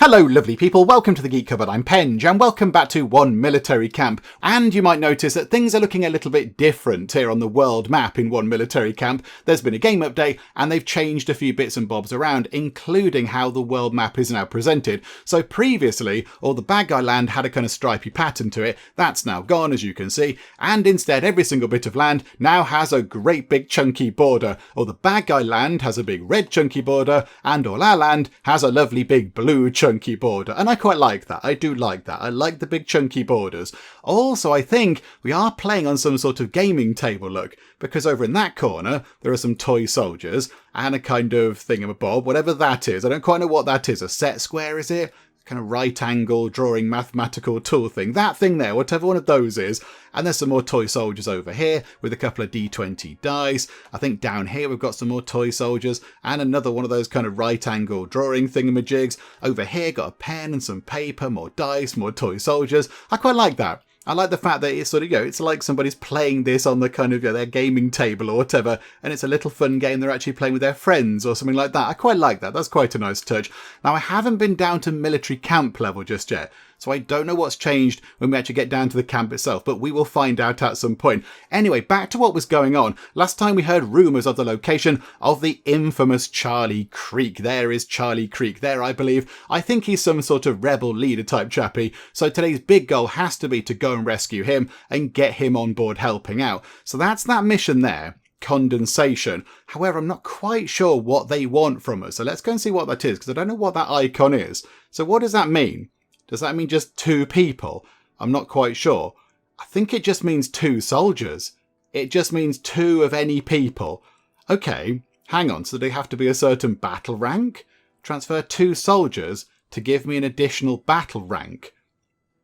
Hello lovely people, welcome to the Geek Cupboard, I'm Penge, and welcome back to One Military Camp. And you might notice that things are looking a little bit different here on the world map in One Military Camp. There's been a game update and they've changed a few bits and bobs around, including how the world map is now presented. So previously, all the bad guy land had a kind of stripy pattern to it. That's now gone, as you can see, and instead every single bit of land now has a great big chunky border. All the bad guy land has a big red chunky border, and all our land has a lovely big blue chunky border, and I quite like that. I do like that. I like the big chunky borders. Also, I think we are playing on some sort of gaming table look, because over in that corner there are some toy soldiers and a kind of thingamabob, whatever that is. I don't quite know what that is. A set square, is it? Kind of right angle drawing mathematical tool thing. That thing there, whatever one of those is. And there's some more toy soldiers over here with a couple of D20 dice. I think down here we've got some more toy soldiers and another one of those kind of right angle drawing thingamajigs. Over here got a pen and some paper, more dice, more toy soldiers. I quite like that. I like the fact that it's sort of, it's like somebody's playing this on the kind of, their gaming table or whatever, and it's a little fun game they're actually playing with their friends or something like that. I quite like that. That's quite a nice touch. Now, I haven't been down to military camp level just yet, so I don't know what's changed when we actually get down to the camp itself, but we will find out at some point. Anyway, back to what was going on. Last time we heard rumours of the location of the infamous Charlie Creek. There is Charlie Creek there, I believe. I think he's some sort of rebel leader type chappy, so today's big goal has to be to go and rescue him and get him on board helping out. So that's that mission there. Condensation. However, I'm not quite sure what they want from us, so let's go and see what that is, because I don't know what that icon is. So what does that mean? Does that mean just two people? I'm not quite sure. I think it just means two soldiers. It just means two of any people. Okay, hang on, so they have to be a certain battle rank? Transfer two soldiers to give me an additional battle rank.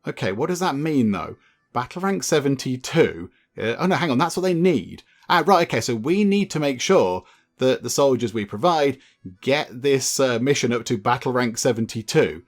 Okay, what does that mean though? Battle rank 72? Oh no, hang on, that's what they need. Ah, right, okay, so we need to make sure that the soldiers we provide get this mission up to battle rank 72.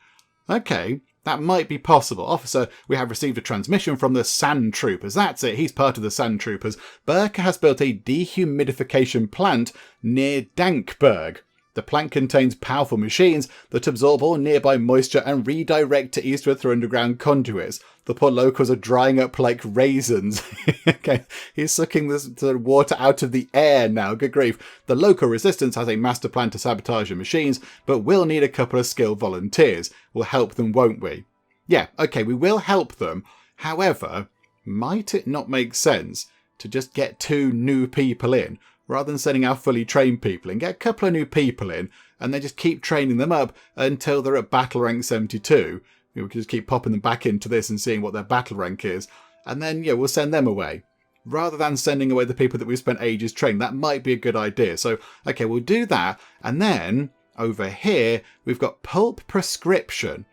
Okay. That might be possible. Officer, we have received a transmission from the Sand Troopers. That's it, he's part of the Sand Troopers. Berker has built a dehumidification plant near Dankberg. The plant contains powerful machines that absorb all nearby moisture and redirect to eastward through underground conduits. The poor locals are drying up like raisins. Okay, he's sucking this sort of water out of the air now, good grief. The local resistance has a master plan to sabotage the machines, but we'll need a couple of skilled volunteers. We'll help them, won't we? Yeah, okay, we will help them. However, might it not make sense to just get two new people in, rather than sending our fully trained people in? Get a couple of new people in, and then just keep training them up until they're at battle rank 72. We can just keep popping them back into this and seeing what their battle rank is. And then, we'll send them away. Rather than sending away the people that we've spent ages training. That might be a good idea. So, okay, we'll do that. And then, over here, we've got pulp prescription.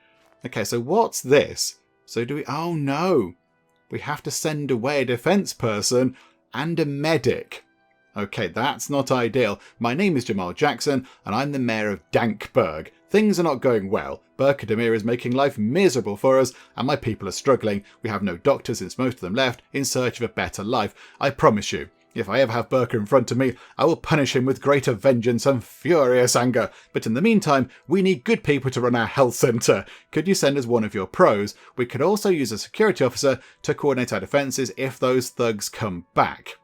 Okay, so what's this? So do we... Oh, no. We have to send away a defence person and a medic. Okay, that's not ideal. My name is Jamal Jackson, and I'm the mayor of Dankberg. Things are not going well. Berker Demir is making life miserable for us, and my people are struggling. We have no doctors since most of them left, in search of a better life. I promise you, if I ever have Berker in front of me, I will punish him with greater vengeance and furious anger. But in the meantime, we need good people to run our health centre. Could you send us one of your pros? We could also use a security officer to coordinate our defences if those thugs come back.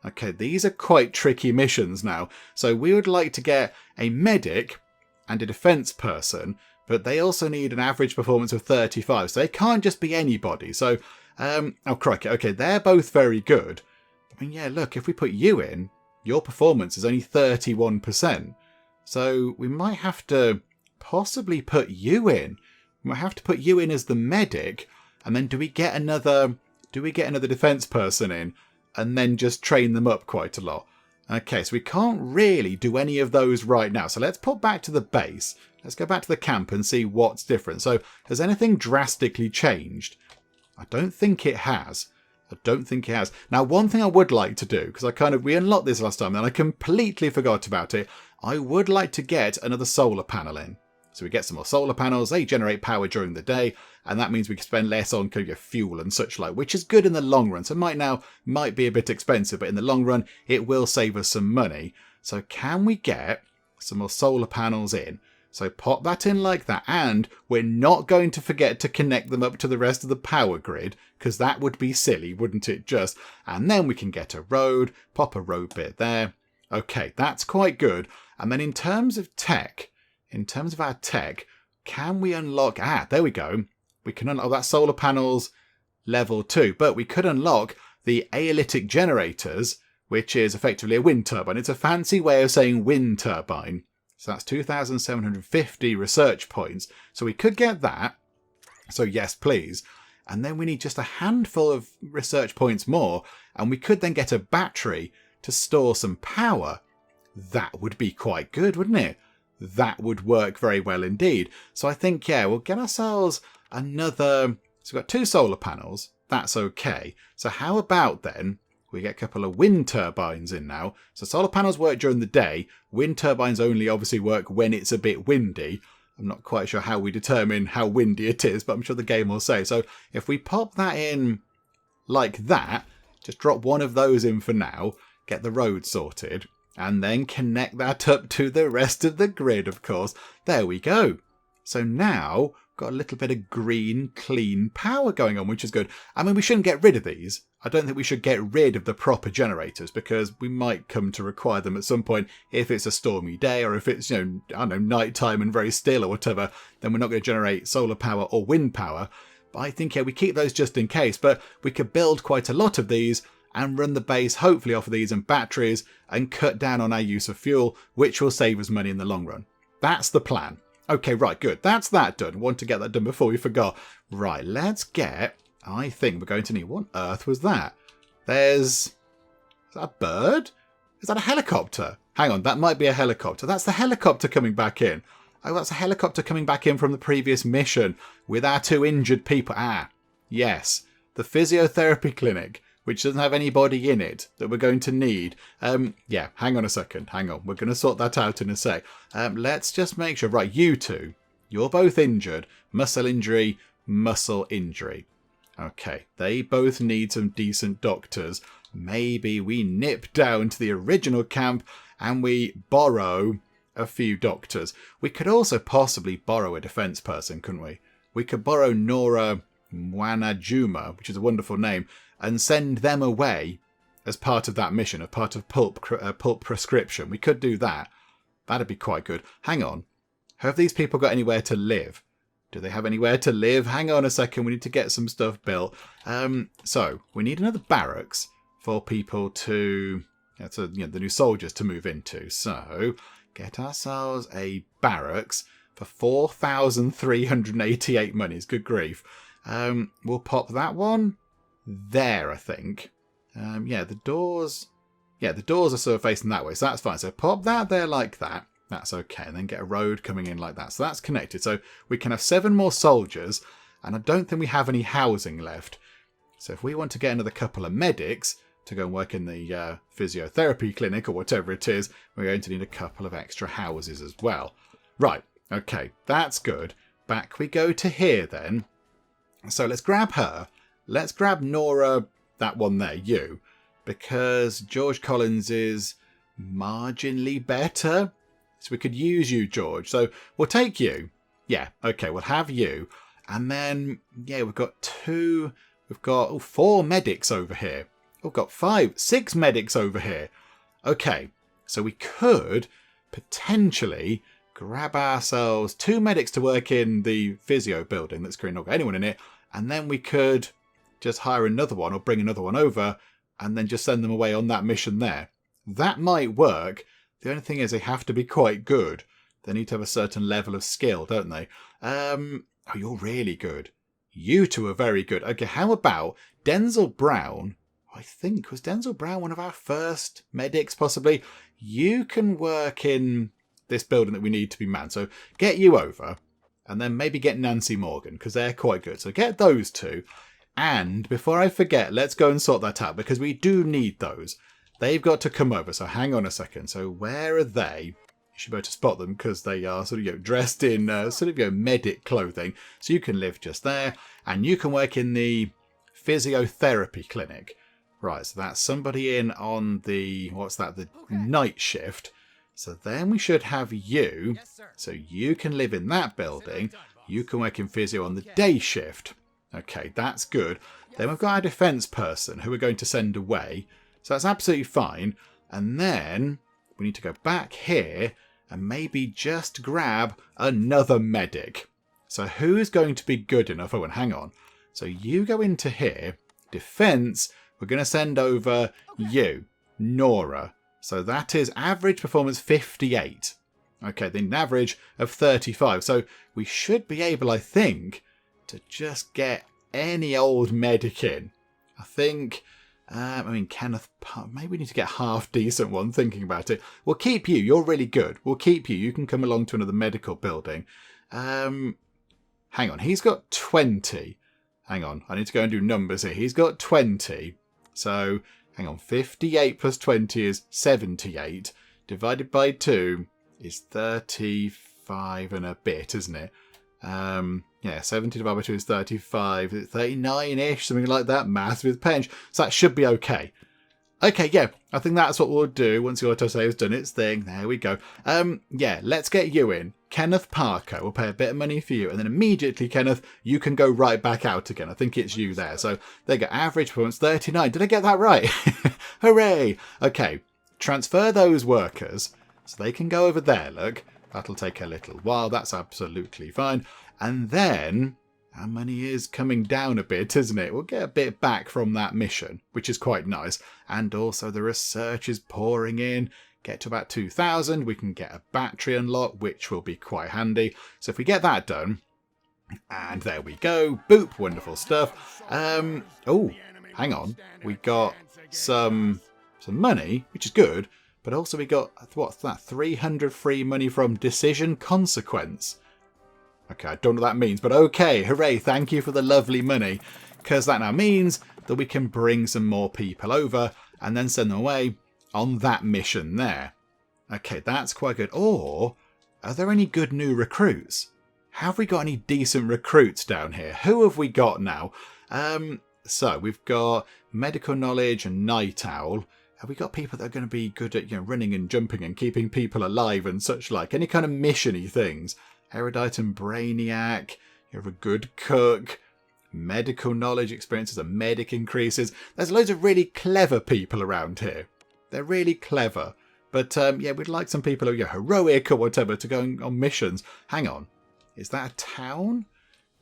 Okay, these are quite tricky missions now. So we would like to get a medic and a defence person, but they also need an average performance of 35, so they can't just be anybody. So, oh crikey, okay, they're both very good. I mean, yeah, look, if we put you in, your performance is only 31%. So we might have to possibly put you in. We might have to put you in as the medic, and then do we get another defence person in, and then just train them up quite a lot? Okay, so we can't really do any of those right now. So let's put back to the base. Let's go back to the camp and see what's different. So has anything drastically changed? I don't think it has. Now, one thing I would like to do, because we unlocked this last time and I completely forgot about it. I would like to get another solar panel in. So we get some more solar panels, they generate power during the day, and that means we can spend less on kind of fuel and such like, which is good in the long run. So might be a bit expensive, but in the long run, it will save us some money. So can we get some more solar panels in? So pop that in like that. And we're not going to forget to connect them up to the rest of the power grid, because that would be silly, wouldn't it just? And then we can get a road, pop a road bit there. Okay, that's quite good. And then in terms of tech, in terms of our tech, can we unlock... there we go. We can unlock that solar panels level 2, but we could unlock the aeolitic generators, which is effectively a wind turbine. It's a fancy way of saying wind turbine. So that's 2,750 research points. So we could get that. So yes, please. And then we need just a handful of research points more. And we could then get a battery to store some power. That would be quite good, wouldn't it? That would work very well indeed. So I think, yeah, we'll get ourselves another... So we've got 2 solar panels. That's okay. So how about then we get a couple of wind turbines in now? So solar panels work during the day. Wind turbines only obviously work when it's a bit windy. I'm not quite sure how we determine how windy it is, but I'm sure the game will say. So if we pop that in like that, just drop one of those in for now, get the road sorted, and then connect that up to the rest of the grid, of course. There we go. So now got a little bit of green, clean power going on, which is good. I mean, we shouldn't get rid of these. I don't think we should get rid of the proper generators, because we might come to require them at some point if it's a stormy day, or if it's, I don't know, nighttime and very still or whatever, then we're not going to generate solar power or wind power. But I think, yeah, we keep those just in case, but we could build quite a lot of these and run the base hopefully off of these and batteries and cut down on our use of fuel, which will save us money in the long run. That's the plan. Okay, right, good. That's that done. Want to get that done before we forgot. Right, let's get... I think we're going to need... What on earth was that? Is that a bird? Is that a helicopter? Hang on, that might be a helicopter. That's the helicopter coming back in. Oh, that's a helicopter coming back in from the previous mission with our 2 injured people. Yes. The physiotherapy clinic, which doesn't have anybody in it that we're going to need. Yeah, hang on a second. Hang on. We're going to sort that out in a sec. Let's just make sure. Right, you 2. You're both injured. Muscle injury, muscle injury. Okay, they both need some decent doctors. Maybe we nip down to the original camp and we borrow a few doctors. We could also possibly borrow a defense person, couldn't we? We could borrow Nora Mwanajuma, which is a wonderful name, and send them away as part of that mission, as part of Pulp Prescription. We could do that. That'd be quite good. Hang on. Have these people got anywhere to live? Do they have anywhere to live? Hang on a second. We need to get some stuff built. So we need another barracks for people to, the new soldiers to move into. So get ourselves a barracks for 4,388 monies. Good grief. We'll pop that one there, I think. The doors are sort of facing that way, so that's fine. So pop that there like that. That's okay. And then get a road coming in like that. So that's connected. So we can have 7 more soldiers, and I don't think we have any housing left. So if we want to get another couple of medics to go and work in the physiotherapy clinic or whatever it is, we're going to need a couple of extra houses as well. Right. Okay. That's good. Back we go to here then. So let's grab her. Let's grab Nora, that one there, you, because George Collins is marginally better. So we could use you, George. So we'll take you. Yeah, okay, we'll have you. And then, yeah, we've got 4 medics over here. We've got 6 medics over here. Okay, so we could potentially grab ourselves 2 medics to work in the physio building that's currently not got anyone in it. And then we could just hire another one or bring another one over and then just send them away on that mission there. That might work. The only thing is they have to be quite good. They need to have a certain level of skill, don't they? Oh, you're really good. You 2 are very good. Okay, how about Denzel Brown? I think, was Denzel Brown one of our first medics, possibly? You can work in this building that we need to be manned. So get you over. And then maybe get Nancy Morgan, because they're quite good. So get those 2. And before I forget, let's go and sort that out, because we do need those. They've got to come over. So hang on a second. So where are they? You should be able to spot them because they are sort of dressed in medic clothing. So you can live just there. And you can work in the physiotherapy clinic. Right, so that's somebody in on the, the night shift. So then we should have you. So you can live in that building. You can work in physio on the day shift. Okay, that's good. Then we've got our defence person who we're going to send away. So that's absolutely fine. And then we need to go back here and maybe just grab another medic. So who's going to be good enough? Oh, and hang on. So you go into here. Defence, we're going to send over you, Nora. So that is average performance 58. Okay, then an average of 35. So we should be able, I think, to just get any old medic in. I think, Kenneth, maybe we need to get a half decent one thinking about it. We'll keep you. You're really good. We'll keep you. You can come along to another medical building. Hang on. He's got 20. Hang on. I need to go and do numbers here. He's got 20. So, hang on. 58 plus 20 is 78. Divided by 2 is 35 and a bit, isn't it? 70 divided by 2 is 35. 39-ish, something like that. Maths with pench. So that should be okay. Okay, yeah. I think that's what we'll do once the autosave's done its thing. There we go. Let's get you in. Kenneth Parker. We'll pay a bit of money for you. And then immediately, Kenneth, you can go right back out again. I think it's you there. So there you go. Average performance 39. Did I get that right? Hooray. Okay. Transfer those workers so they can go over there, look. That'll take a little while. That's absolutely fine. And then our money is coming down a bit, isn't it? We'll get a bit back from that mission, which is quite nice. And also the research is pouring in. Get to about 2,000. We can get a battery unlock, which will be quite handy. So if we get that done, and there we go. Boop. Wonderful stuff. Oh, hang on. We got some money, which is good. But also we got, what's that, 300 free money from Decision Consequence. Okay, I don't know what that means, but okay, hooray, thank you for the lovely money. Because that now means that we can bring some more people over and then send them away on that mission there. Okay, that's quite good. Or, are there any good new recruits? Have we got any decent recruits down here? Who have we got now? So, we've got Medical Knowledge and Night Owl. Have we got people that are going to be good at running and jumping and keeping people alive and such like? Any kind of mission-y things? Erudite and Brainiac. You're a good cook. Medical knowledge experiences and medic increases. There's loads of really clever people around here. They're really clever. But we'd like some people who are heroic or whatever to go on missions. Hang on. Is that a town?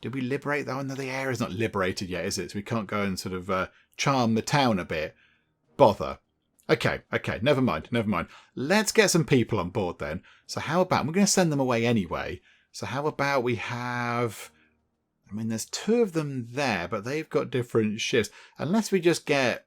Did we liberate that one? No, the area's not liberated yet, is it? So we can't go and sort of charm the town a bit. Bother. Okay, never mind. Let's get some people on board then. So how about, we're going to send them away anyway. So how about we have, there's 2 of them there, but they've got different shifts. Unless we just get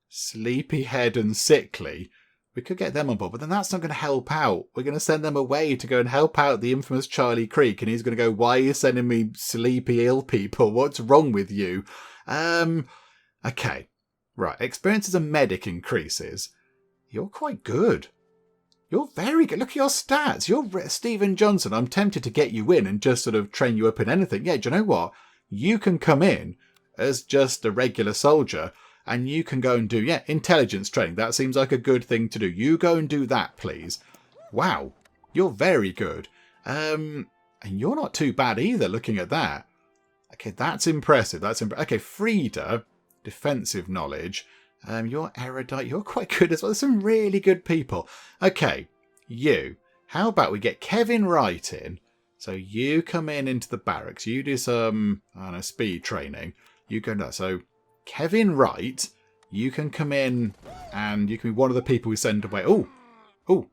Sleepyhead and Sickly, we could get them on board, but then that's not going to help out. We're going to send them away to go and help out the infamous Charlie Creek, and he's going to go, why are you sending me sleepy ill people? What's wrong with you? Okay. Right, experience as a medic increases. You're quite good. You're very good. Look at your stats. You're Stephen Johnson. I'm tempted to get you in and just sort of train you up in anything. Yeah, do you know what? You can come in as just a regular soldier and you can go and do, intelligence training. That seems like a good thing to do. You go and do that, please. Wow, you're very good. And you're not too bad either, looking at that. Okay, that's impressive. Okay, Frida. Defensive knowledge. You're erudite. You're quite good as well. There's some really good people. Okay, you. How about we get Kevin Wright in? So you come into the barracks. You do some, speed training. You go nuts. So Kevin Wright, you can come in and you can be one of the people we send away. Oh,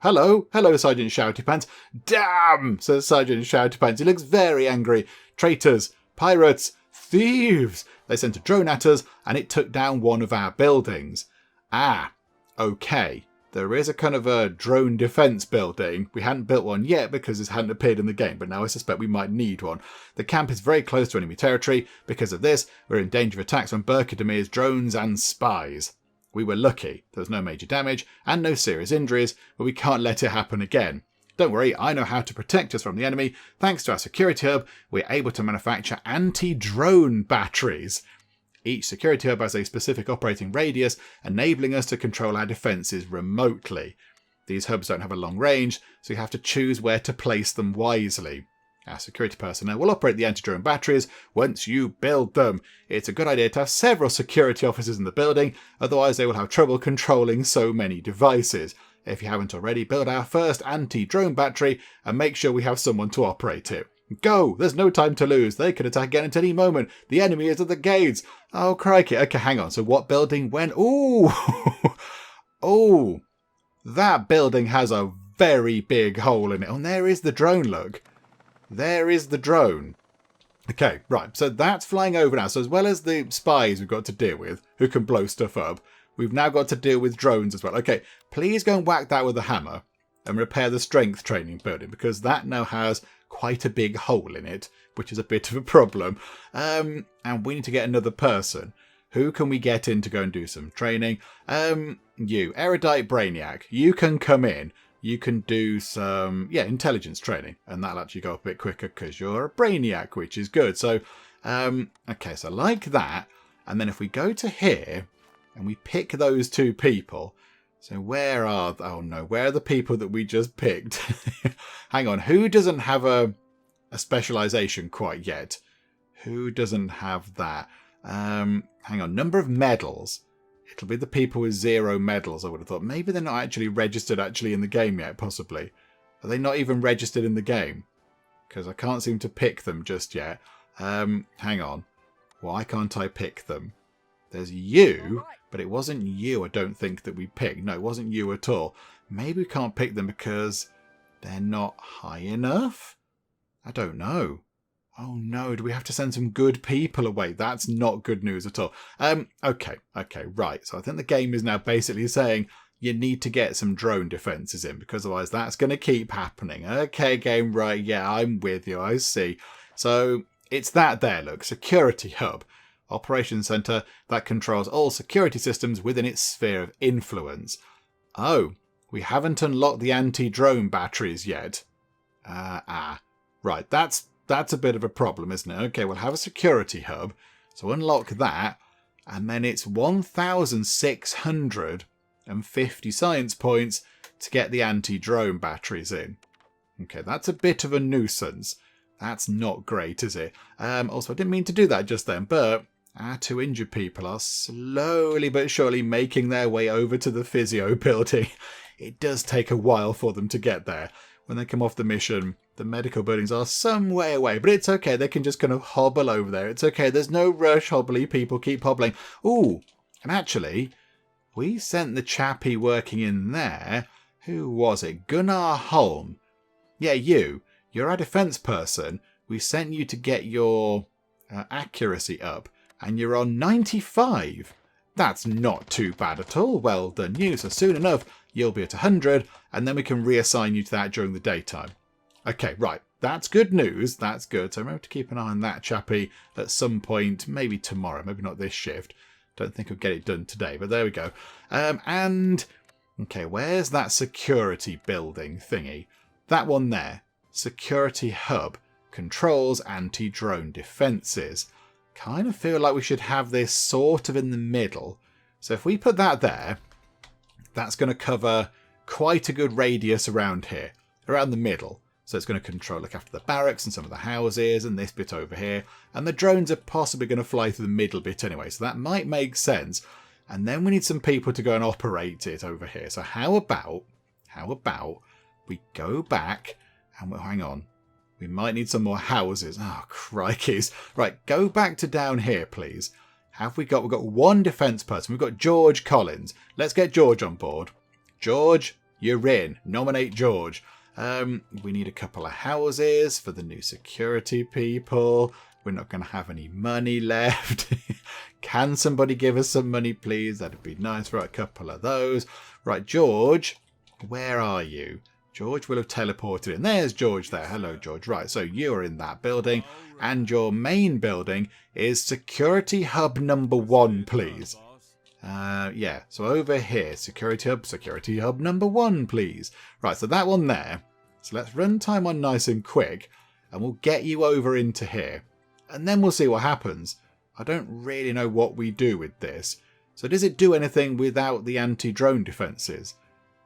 hello, Sergeant Shouty Pants. Damn, says Sergeant Shouty Pants. He looks very angry. Traitors, pirates, thieves. They sent a drone at us and it took down one of our buildings. Okay. There is a kind of a drone defense building. We hadn't built one yet because this hadn't appeared in the game, but now I suspect we might need one. The camp is very close to enemy territory. Because of this, we're in danger of attacks from Berker Demir's drones and spies. We were lucky. There was no major damage and no serious injuries, but we can't let it happen again. Don't worry, I know how to protect us from the enemy. Thanks to our security hub, we're able to manufacture anti-drone batteries. Each security hub has a specific operating radius, enabling us to control our defences remotely. These hubs don't have a long range, so you have to choose where to place them wisely. Our security personnel will operate the anti-drone batteries once you build them. It's a good idea to have several security officers in the building, otherwise they will have trouble controlling so many devices. If you haven't already, build our first anti-drone battery and make sure we have someone to operate it. Go! There's no time to lose. They could attack again at any moment. The enemy is at the gates. Oh, crikey. Okay, hang on. So what building when? Ooh! Oh! That building has a very big hole in it. Oh, and there is the drone, look. There is the drone. Okay, right. So that's flying over now. So as well as the spies we've got to deal with, who can blow stuff up, we've now got to deal with drones as well. Okay, please go and whack that with a hammer and repair the strength training building, because that now has quite a big hole in it, which is a bit of a problem. And we need to get another person. Who can we get in to go and do some training? You, Erudite Brainiac, you can come in. You can do some, intelligence training. And that'll actually go up a bit quicker because you're a Brainiac, which is good. So, okay, so like that. And then if we go to here and we pick those two people. So where are the people that we just picked? Hang on, who doesn't have a specialization quite yet? Who doesn't have that? Hang on, number of medals. It'll be the people with 0 medals, I would have thought. Maybe they're not actually registered in the game yet, possibly. Are they not even registered in the game? Because I can't seem to pick them just yet. Hang on. Why can't I pick them? There's you, but it wasn't you, I don't think, that we picked. No, it wasn't you at all. Maybe we can't pick them because they're not high enough? I don't know. Oh no, do we have to send some good people away? That's not good news at all. Okay, right. So I think the game is now basically saying you need to get some drone defences in, because otherwise that's going to keep happening. Okay, game, right, yeah, I'm with you, I see. So it's that there, look, security hub. Operations Centre that controls all security systems within its sphere of influence. Oh, we haven't unlocked the anti-drone batteries yet. Right, that's a bit of a problem, isn't it? Okay, we'll have a security hub. So unlock that. And then it's 1,650 science points to get the anti-drone batteries in. Okay, that's a bit of a nuisance. That's not great, is it? Also, I didn't mean to do that just then, but our 2 injured people are slowly but surely making their way over to the physio building. It does take a while for them to get there. When they come off the mission, the medical buildings are some way away, but it's okay. They can just kind of hobble over there. It's okay. There's no rush, hobbly people. Keep hobbling. Ooh, and actually, we sent the chappie working in there. Who was it? Gunnar Holm. Yeah, you're our defense person. We sent you to get your accuracy up, and you're on 95. That's not too bad at all. Well done you. So soon enough, you'll be at 100, and then we can reassign you to that during the daytime. Okay, right. That's good news. That's good. So remember to keep an eye on that chappie at some point, maybe tomorrow, maybe not this shift. Don't think I'll get it done today, but there we go. Okay, where's that security building thingy? That one there. Security hub. Controls anti-drone defences. Kind of feel like we should have this sort of in the middle. So if we put that there, that's going to cover quite a good radius around here, around the middle. So it's going to look after the barracks and some of the houses and this bit over here. And the drones are possibly going to fly through the middle bit anyway. So that might make sense. And then we need some people to go and operate it over here. So how about we go back and we'll hang on. We might need some more houses. Oh, crikeys. Right, go back to down here, please. We've got 1 defence person. We've got George Collins. Let's get George on board. George, you're in. Nominate George. We need a couple of houses for the new security people. We're not going to have any money left. Can somebody give us some money, please? That'd be nice for a couple of those. Right, George, where are you? George will have teleported in. There's George there. Hello, George. Right, so you're in that building. And your main building is Security Hub number 1, please. Yeah, so over here, Security Hub number 1, please. Right, so that one there. So let's run time on nice and quick. And we'll get you over into here. And then we'll see what happens. I don't really know what we do with this. So does it do anything without the anti-drone defences?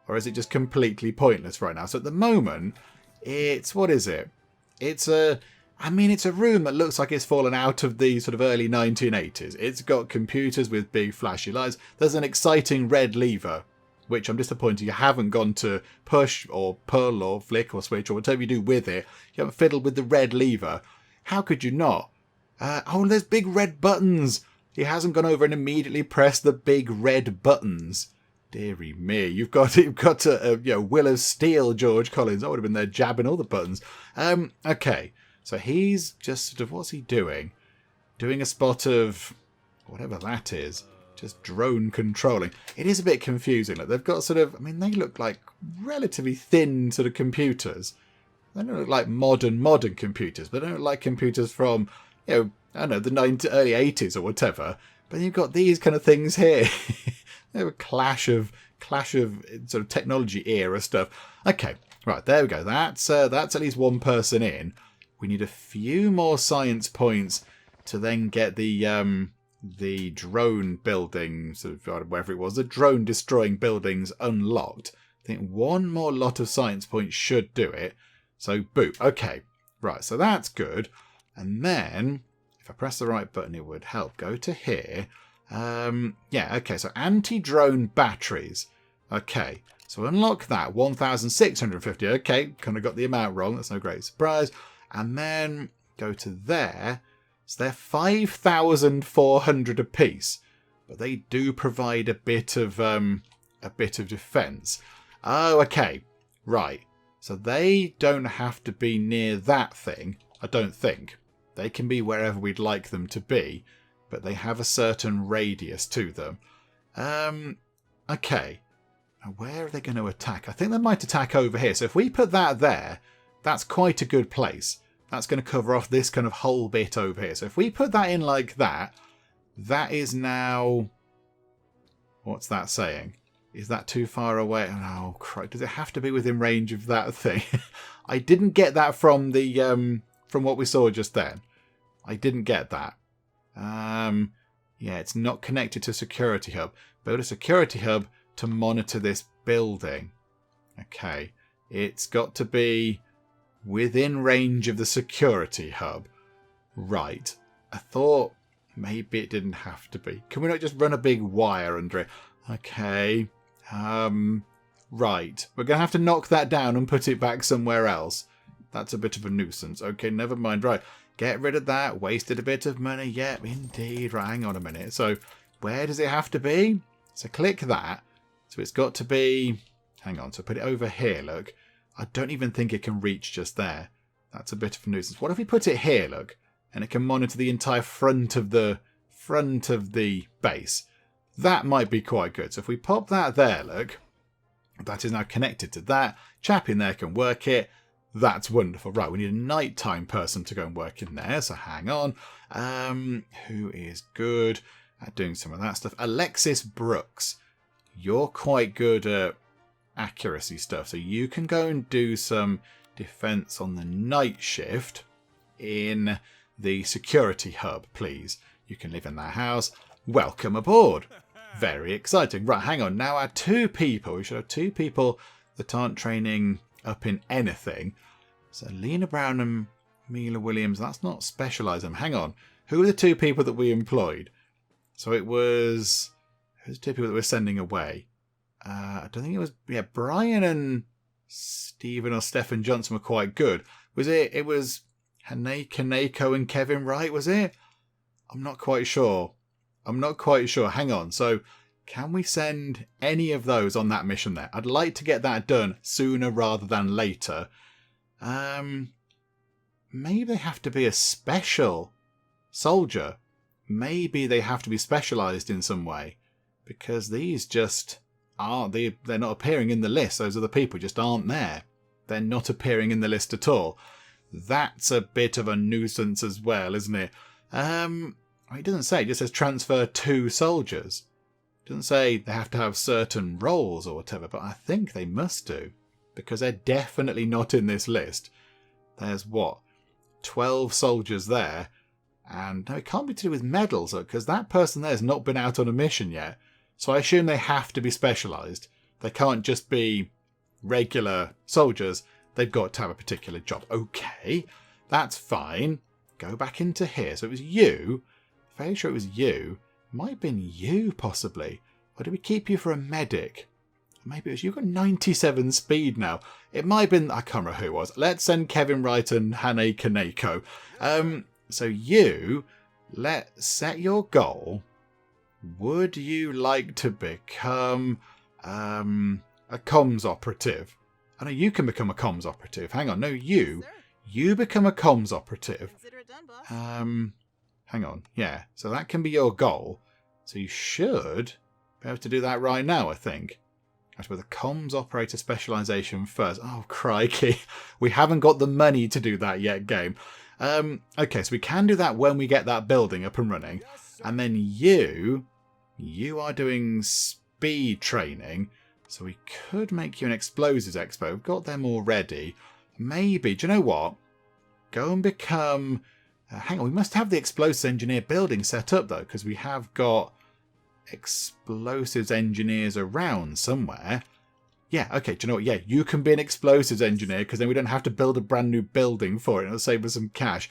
Or is it just completely pointless right now? So at the moment, what is it? It's a room that looks like it's fallen out of the sort of early 1980s. It's got computers with big flashy lights. There's an exciting red lever, which I'm disappointed you haven't gone to push or pull or flick or switch or whatever you do with it. You haven't fiddled with the red lever. How could you not? There's big red buttons. He hasn't gone over and immediately pressed the big red buttons. Deary me, you've got to Will of Steel, George Collins. I would have been there jabbing all the buttons. Okay, so he's just sort of, what's he doing? Doing a spot of whatever that is. Just drone controlling. It is a bit confusing. Like they've got sort of, they look like relatively thin sort of computers. They don't look like modern computers, but they don't look like computers from, I don't know, the early 80s or whatever. But you've got these kind of things here. They have a clash of sort of technology era stuff. Okay, right, there we go. That's at least one person in. We need a few more science points to then get the drone building, sort of wherever it was, the drone destroying buildings unlocked. I think one more lot of science points should do it. So, boop. Okay, right, so that's good. And then, if I press the right button, it would help. Go to here. Okay, so anti-drone batteries. Okay, so unlock that. 1,650. Okay, kind of got the amount wrong. That's no great surprise. And then go to there. So they're 5,400 apiece, but they do provide a bit of defense. Oh, okay, right. So they don't have to be near that thing. I don't think they can be wherever we'd like them to be, but they have a certain radius to them. Okay. Now where are they going to attack? I think they might attack over here. So if we put that there, that's quite a good place. That's going to cover off this kind of whole bit over here. So if we put that in like that, that is now... What's that saying? Is that too far away? Oh, crap. Does it have to be within range of that thing? I didn't get that from from what we saw just then. I didn't get that. It's not connected to security hub. Build a security hub to monitor this building. Okay. It's got to be within range of the security hub. Right. I thought maybe it didn't have to be. Can we not just run a big wire under it? Okay. Right. We're going to have to knock that down and put it back somewhere else. That's a bit of a nuisance. Okay, never mind. Right. Get rid of that. Wasted a bit of money. Yep, indeed. Right, hang on a minute. So where does it have to be? So click that. So it's got to be... Hang on. So put it over here, look. I don't even think it can reach just there. That's a bit of a nuisance. What if we put it here, look, and it can monitor the entire front of the base? That might be quite good. So if we pop that there, look, that is now connected to that. Chap in there can work it. That's wonderful. Right, we need a nighttime person to go and work in there. So hang on. Who is good at doing some of that stuff? Alexis Brooks. You're quite good at accuracy stuff, so you can go and do some defense on the night shift in the security hub, please. You can live in that house. Welcome aboard. Very exciting. Right, hang on. Now our two people. We should have two people that aren't training up in anything. So Lena Brown and Mila Williams. That's not specialised. Hang on. Who are the two people that we employed? So it was... Who's the two people that we're sending away? I don't think it was... Yeah, Brian and Stephen or Stephen Johnson were quite good. Was it... It was Kaneko and Kevin Wright, was it? I'm not quite sure. Hang on. So can we send any of those on that mission there? I'd like to get that done sooner rather than later. Maybe they have to be a special soldier. Maybe they have to be specialised in some way. Because these just aren't... They're not appearing in the list. Those other people just aren't there. They're not appearing in the list at all. That's a bit of a nuisance as well, isn't it? It doesn't say. It just says transfer 2 soldiers. It doesn't say they have to have certain roles or whatever, but I think they must do. Because they're definitely not in this list. There's what? 12 soldiers there. And no, it can't be to do with medals, because that person there has not been out on a mission yet. So I assume they have to be specialised. They can't just be regular soldiers. They've got to have a particular job. Okay, that's fine. Go back into here. So it was you. Fairly sure it was you. Might have been you, possibly. Or did we keep you for a medic? Maybe it was you. You've got 97 speed now. It might have been... I can't remember who it was. Let's send Kevin Wright and Hane Kaneko. So you... Let's set your goal. Would you like to become a comms operative? I know you can become a comms operative. Hang on. No, you. You become a comms operative. Consider it done, boss. Hang on. Yeah. So that can be your goal. So you should be able to do that right now, I think. That's with a comms operator specialization first. Oh, crikey. We haven't got the money to do that yet, game. Okay, so we can do that when we get that building up and running. And then you are doing speed training. So we could make you an explosives expert. We've got them already. Maybe, do you know what? Go and become... hang on, we must have the explosives engineer building set up, though, because we have got explosives engineers around somewhere. Yeah, okay, do you know what? Yeah, you can be an explosives engineer, because then we don't have to build a brand new building for it. It'll save us some cash.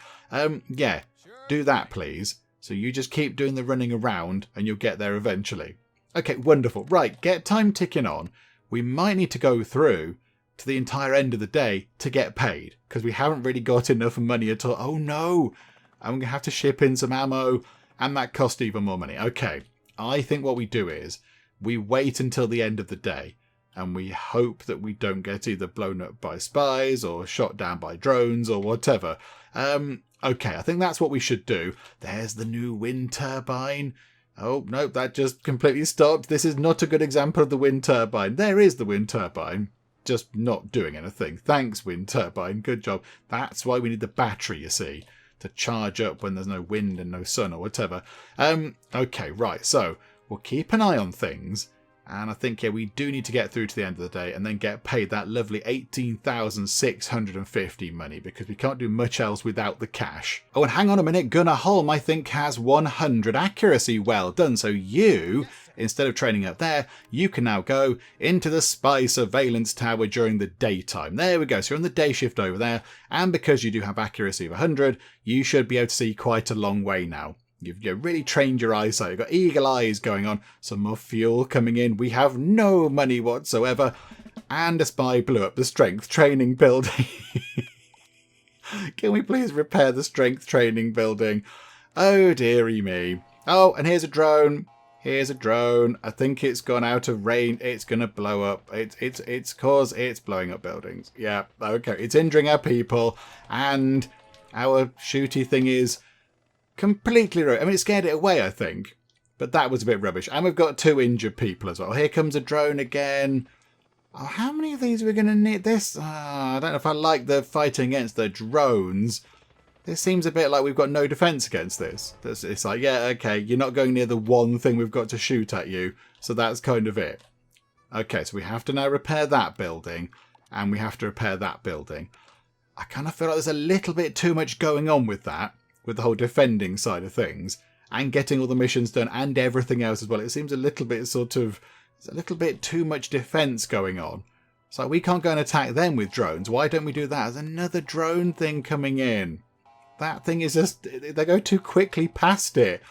Yeah, do that, please. So you just keep doing the running around, and you'll get there eventually. Okay, wonderful. Right, get time ticking on. We might need to go through to the entire end of the day to get paid, because we haven't really got enough money at all. Oh no, I'm going to have to ship in some ammo, and that cost even more money. Okay, I think what we do is we wait until the end of the day, and we hope that we don't get either blown up by spies or shot down by drones or whatever. Okay, I think that's what we should do. There's the new wind turbine. Oh, no, that just completely stopped. This is not a good example of the wind turbine. There is the wind turbine, just not doing anything. Thanks, wind turbine. Good job. That's why we need the battery, you see, to charge up when there's no wind and no sun or whatever. Okay, right. So we'll keep an eye on things. And I think, yeah, we do need to get through to the end of the day and then get paid that lovely 18,650 money, because we can't do much else without the cash. Oh, and hang on a minute. Gunnar Holm, I think, has 100 accuracy. Well done. So you, instead of training up there, you can now go into the spy surveillance tower during the daytime. There we go. So you're on the day shift over there. And because you do have accuracy of 100, you should be able to see quite a long way now. You've really trained your eyesight. You've got eagle eyes going on. Some more fuel coming in. We have no money whatsoever. And a spy blew up the strength training building. Can we please repair the strength training building? Oh, dearie me. Oh, and here's a drone. Here's a drone. I think it's gone out of range. It's going to blow up. It's cause it's blowing up buildings. Yeah, okay. It's injuring our people. And our shooty thing is... completely right. I mean, it scared it away, I think. But that was a bit rubbish. And we've got 2 injured people as well. Here comes a drone again. Oh, how many of these are we going to need? I don't know if I like the fighting against the drones. This seems a bit like we've got no defence against this. It's like, yeah, okay, you're not going near the one thing we've got to shoot at you. So that's kind of it. Okay, so we have to now repair that building. And we have to repair that building. I kind of feel like there's a little bit too much going on with that. With the whole defending side of things and getting all the missions done and everything else as well. It seems a little bit there's a little bit too much defense going on. It's like we can't go and attack them with drones. Why don't we do that? There's another drone thing coming in. That thing is just, they go too quickly past it.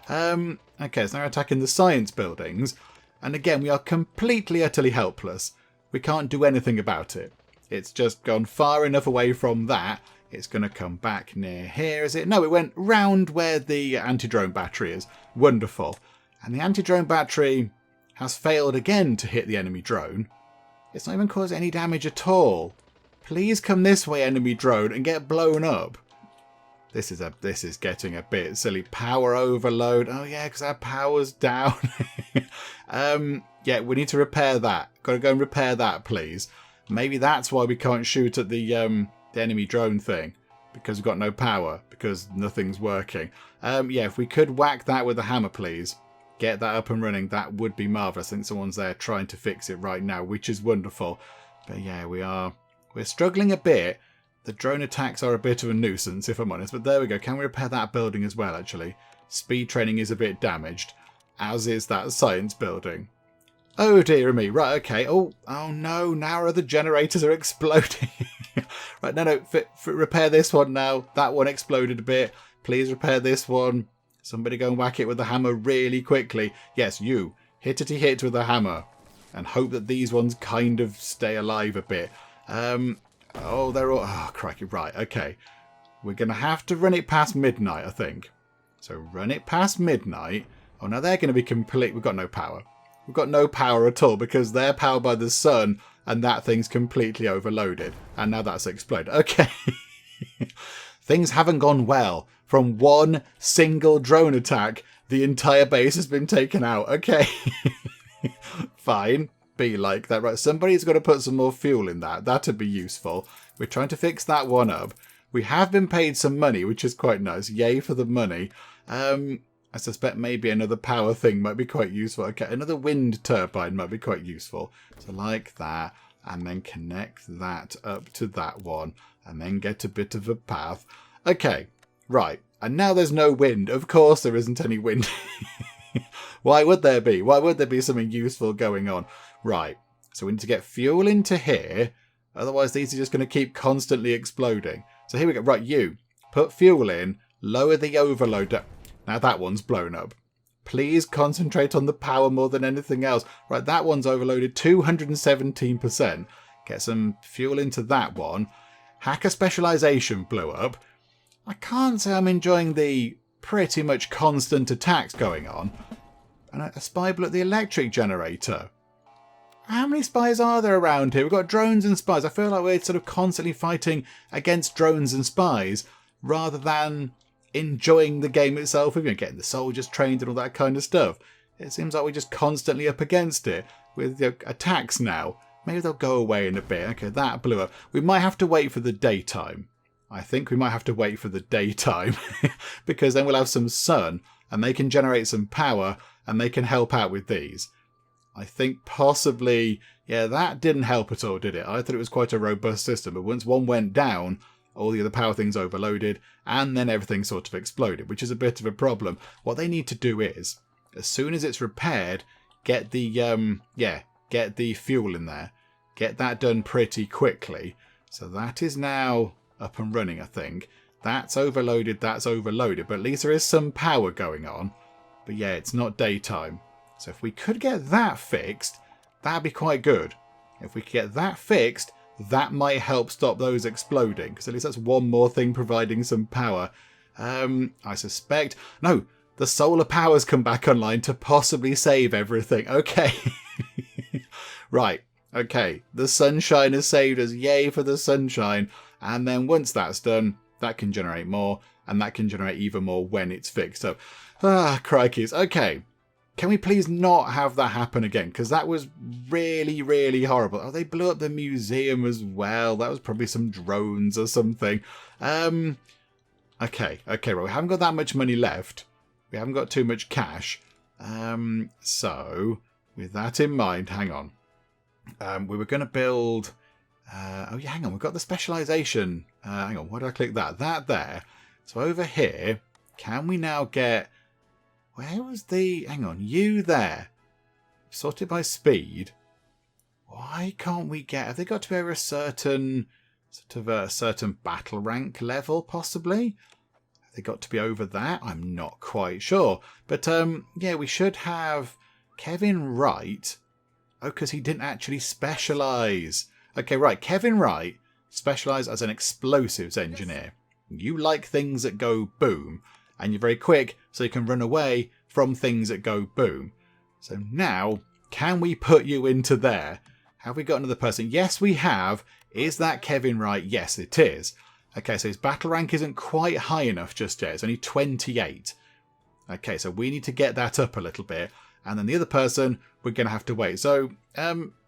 Okay, so now we're attacking the science buildings. And again, we are completely, utterly helpless. We can't do anything about it. It's just gone far enough away from that. It's going to come back near here, is it? No, it went round where the anti-drone battery is. Wonderful. And the anti-drone battery has failed again to hit the enemy drone. It's not even caused any damage at all. Please come this way, enemy drone, and get blown up. This is getting a bit silly. Power overload. Oh yeah, because our power's down. Yeah, we need to repair that. Got to go and repair that, please. Maybe that's why we can't shoot at the enemy drone thing, because we've got no power, because nothing's working. Yeah, if we could whack that with a hammer, please. Get that up and running. That would be marvellous. I think someone's there trying to fix it right now, which is wonderful. But yeah, we're struggling a bit. The drone attacks are a bit of a nuisance, if I'm honest. But there we go. Can we repair that building as well, actually? Speed training is a bit damaged, as is that science building. Oh dear me. Right, okay. Oh no, now the generators are exploding. Right, no, repair this one now. That one exploded a bit. Please repair this one. Somebody go and whack it with the hammer really quickly. Yes, you. Hittity hit with the hammer. And hope that these ones kind of stay alive a bit. Oh, they're all... Oh, crikey. Right, okay. We're going to have to run it past midnight, I think. So run it past midnight. Oh, now they're going to be complete... We've got no power. We've got no power at all because they're powered by the sun and that thing's completely overloaded. And now that's exploded. Okay. Things haven't gone well. From one single drone attack, the entire base has been taken out. Okay. Fine. Be like that. Right, somebody's got to put some more fuel in that. That'd be useful. We're trying to fix that one up. We have been paid some money, which is quite nice. Yay for the money. I suspect maybe another power thing might be quite useful. Okay, another wind turbine might be quite useful. So like that, and then connect that up to that one, and then get a bit of a path. Okay, right. And now there's no wind. Of course there isn't any wind. Why would there be? Why would there be something useful going on? Right, so we need to get fuel into here. Otherwise these are just going to keep constantly exploding. So here we go. Right, you. Put fuel in. Lower the overload down. Now that one's blown up. Please concentrate on the power more than anything else. Right, that one's overloaded 217%. Get some fuel into that one. Hacker specialization blew up. I can't say I'm enjoying the pretty much constant attacks going on. And a spy blew up the electric generator. How many spies are there around here? We've got drones and spies. I feel like we're sort of constantly fighting against drones and spies rather than enjoying the game itself. We're getting the soldiers trained and all that kind of stuff. It seems like we're just constantly up against it with attacks now. Maybe they'll go away in a bit. Okay, that blew up. We might have to wait for the daytime. I think we might have to wait for the daytime because then we'll have some sun and they can generate some power and they can help out with these. I think possibly, yeah, that didn't help at all, did it? I thought it was quite a robust system, but once one went down, all the other power things overloaded, and then everything sort of exploded, which is a bit of a problem. What they need to do is, as soon as it's repaired, get the fuel in there. Get that done pretty quickly. So that is now up and running, I think. That's overloaded, but at least there is some power going on. But yeah, it's not daytime. So if we could get that fixed, that'd be quite good. If we could get that fixed, that might help stop those exploding, because at least that's one more thing providing some power. I suspect... No, the solar power's come back online to possibly save everything. Okay. Right. Okay. The sunshine has saved us. Yay for the sunshine. And then once that's done, that can generate more, and that can generate even more when it's fixed up. Ah, crikeys. Okay. Can we please not have that happen again? Because that was really, really horrible. Oh, they blew up the museum as well. That was probably some drones or something. Okay, well, we haven't got that much money left. We haven't got too much cash. So, with that in mind, hang on. We were going to build... oh, yeah, hang on. We've got the specialization. Hang on, why did I click that? That there. So over here, can we now get... Where was the... Hang on, you there. Sorted by speed. Why can't we get... Have they got to be over a certain... Sort of a certain battle rank level, possibly? Have they got to be over that? I'm not quite sure. But, yeah, we should have Kevin Wright. Oh, because he didn't actually specialise. Okay, right. Kevin Wright specialised as an explosives engineer. You like things that go boom. And you're very quick, so you can run away from things that go boom. So now, can we put you into there? Have we got another person? Yes, we have. Is that Kevin Wright? Yes, it is. Okay, so his battle rank isn't quite high enough just yet. It's only 28. Okay, so we need to get that up a little bit. And then the other person, we're going to have to wait. So,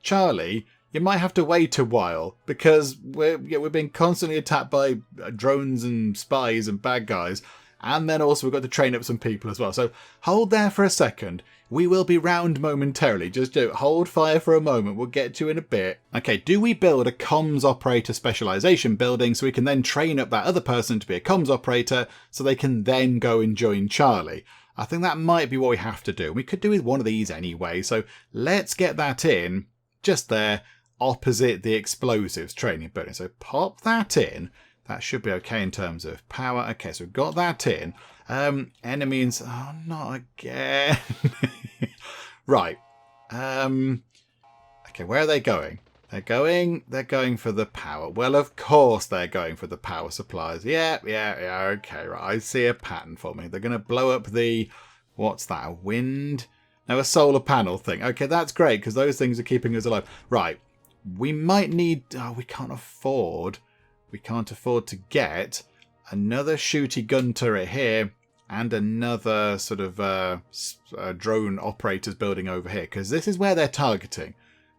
Charlie, you might have to wait a while because we're being constantly attacked by drones and spies and bad guys. And then also we've got to train up some people as well. So hold there for a second. We will be round momentarily. Just hold fire for a moment. We'll get to you in a bit. Okay, do we build a comms operator specialization building so we can then train up that other person to be a comms operator so they can then go and join Charlie? I think that might be what we have to do. We could do with one of these anyway, so let's get that in just there opposite the explosives training building. So pop that in. That should be okay in terms of power. Okay, so we've got that in. Enemies, oh, not again. Right. Okay, where are they going? They're going for the power. Well, of course they're going for the power supplies. Yeah, okay, right. I see a pattern for me. They're going to blow up the, what's that, a wind? No, a solar panel thing. Okay, that's great, because those things are keeping us alive. Right, we might need, we can't afford to get another shooty gun turret here and another sort of drone operators building over here, because this is where they're targeting.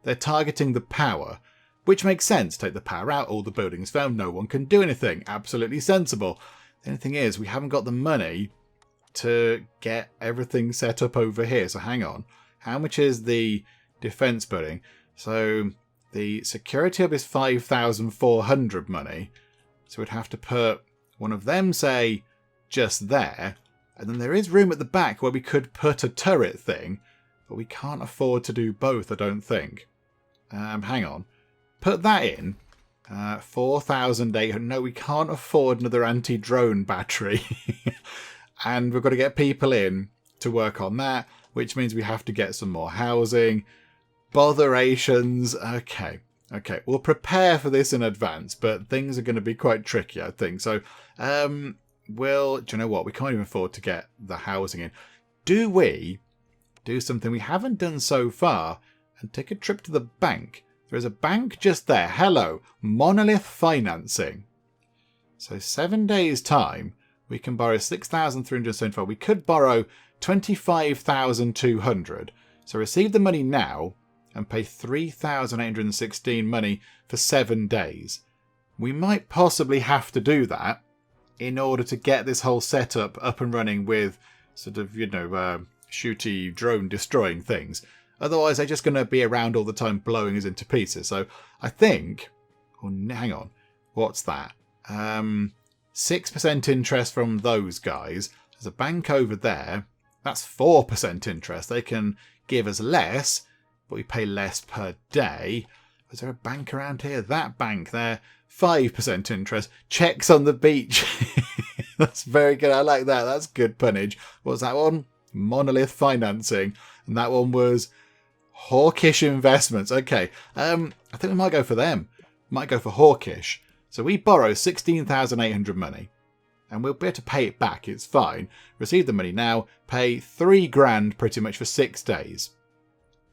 They're targeting the power, which makes sense. Take the power out, all the buildings fail, no one can do anything. Absolutely sensible. The only thing is, we haven't got the money to get everything set up over here. So hang on. How much is the defense building? So the security hub is 5,400 money. So we'd have to put one of them, say, just there. And then there is room at the back where we could put a turret thing. But we can't afford to do both, I don't think. Hang on. Put that in. 4,800. No, we can't afford another anti-drone battery. And we've got to get people in to work on that, which means we have to get some more housing. Botherations. Okay. We'll prepare for this in advance, but things are going to be quite tricky, I think. So, do you know what? We can't even afford to get the housing in. Do we do something we haven't done so far and take a trip to the bank? There is a bank just there. Hello, Monolith Financing. So 7 days time, we can borrow 6,375. We could borrow 25,200. So receive the money now and pay 3,816 money for 7 days. We might possibly have to do that in order to get this whole setup up and running with sort of, shooty drone destroying things. Otherwise, they're just going to be around all the time blowing us into pieces. So I think, hang on, what's that? 6% interest from those guys. There's a bank over there. That's 4% interest. They can give us less, but we pay less per day. Is there a bank around here? That bank there, 5% interest. Checks on the beach. That's very good. I like that. That's good punnage. What's that one? Monolith Financing. And that one was Hawkish Investments. Okay. I think we might go for them. Might go for Hawkish. So we borrow 16,800 money. And we'll be able to pay it back. It's fine. Receive the money now. Pay 3 grand pretty much for 6 days.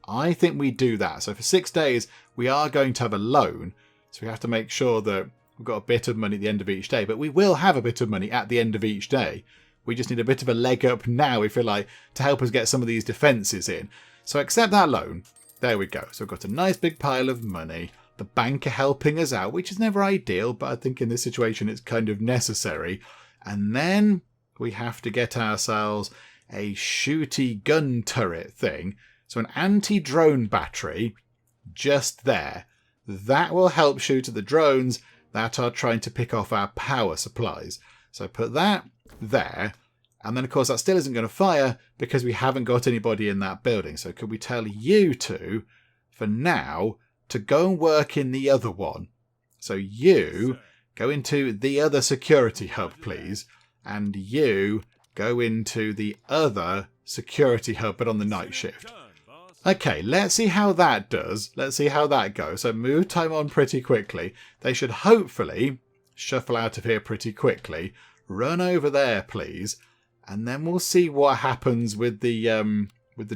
I think we do that. So for 6 days, we are going to have a loan. So we have to make sure that we've got a bit of money at the end of each day. But we will have a bit of money at the end of each day. We just need a bit of a leg up now, if you like, to help us get some of these defences in. So accept that loan. There we go. So we've got a nice big pile of money. The bank are helping us out, which is never ideal, but I think in this situation it's kind of necessary. And then we have to get ourselves a shooty gun turret thing. So an anti-drone battery just there. That will help shoot at the drones that are trying to pick off our power supplies. So put that there. And then, of course, that still isn't going to fire because we haven't got anybody in that building. So could we tell you two, for now, to go and work in the other one? So you go into the other security hub, please. And you go into the other security hub, but on the night shift. Okay, let's see how that does. Let's see how that goes. So move time on pretty quickly. They should hopefully shuffle out of here pretty quickly. Run over there, please. And then we'll see what happens with the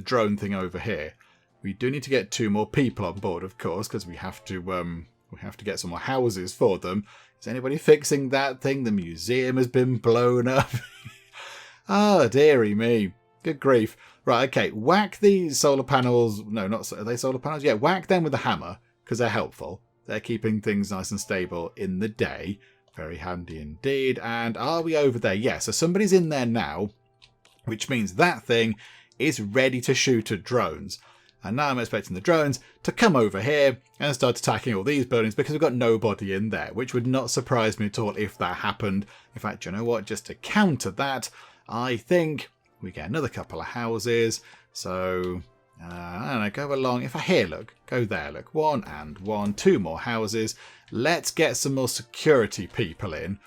drone thing over here. We do need to get 2 more people on board, of course, because we have to get some more houses for them. Is anybody fixing that thing? The museum has been blown up. Oh, dearie me. Good grief. Right, okay. Whack these solar panels. No, are they solar panels? Yeah, whack them with a hammer, because they're helpful. They're keeping things nice and stable in the day. Very handy indeed. And are we over there? Yeah, so somebody's in there now, which means that thing is ready to shoot at drones. And now I'm expecting the drones to come over here and start attacking all these buildings because we've got nobody in there, which would not surprise me at all if that happened. In fact, you know what? Just to counter that, I think we get another couple of houses. So, I don't know, go along. If I here, look, go there, look. 1 and 1, 2 more houses. Let's get some more security people in.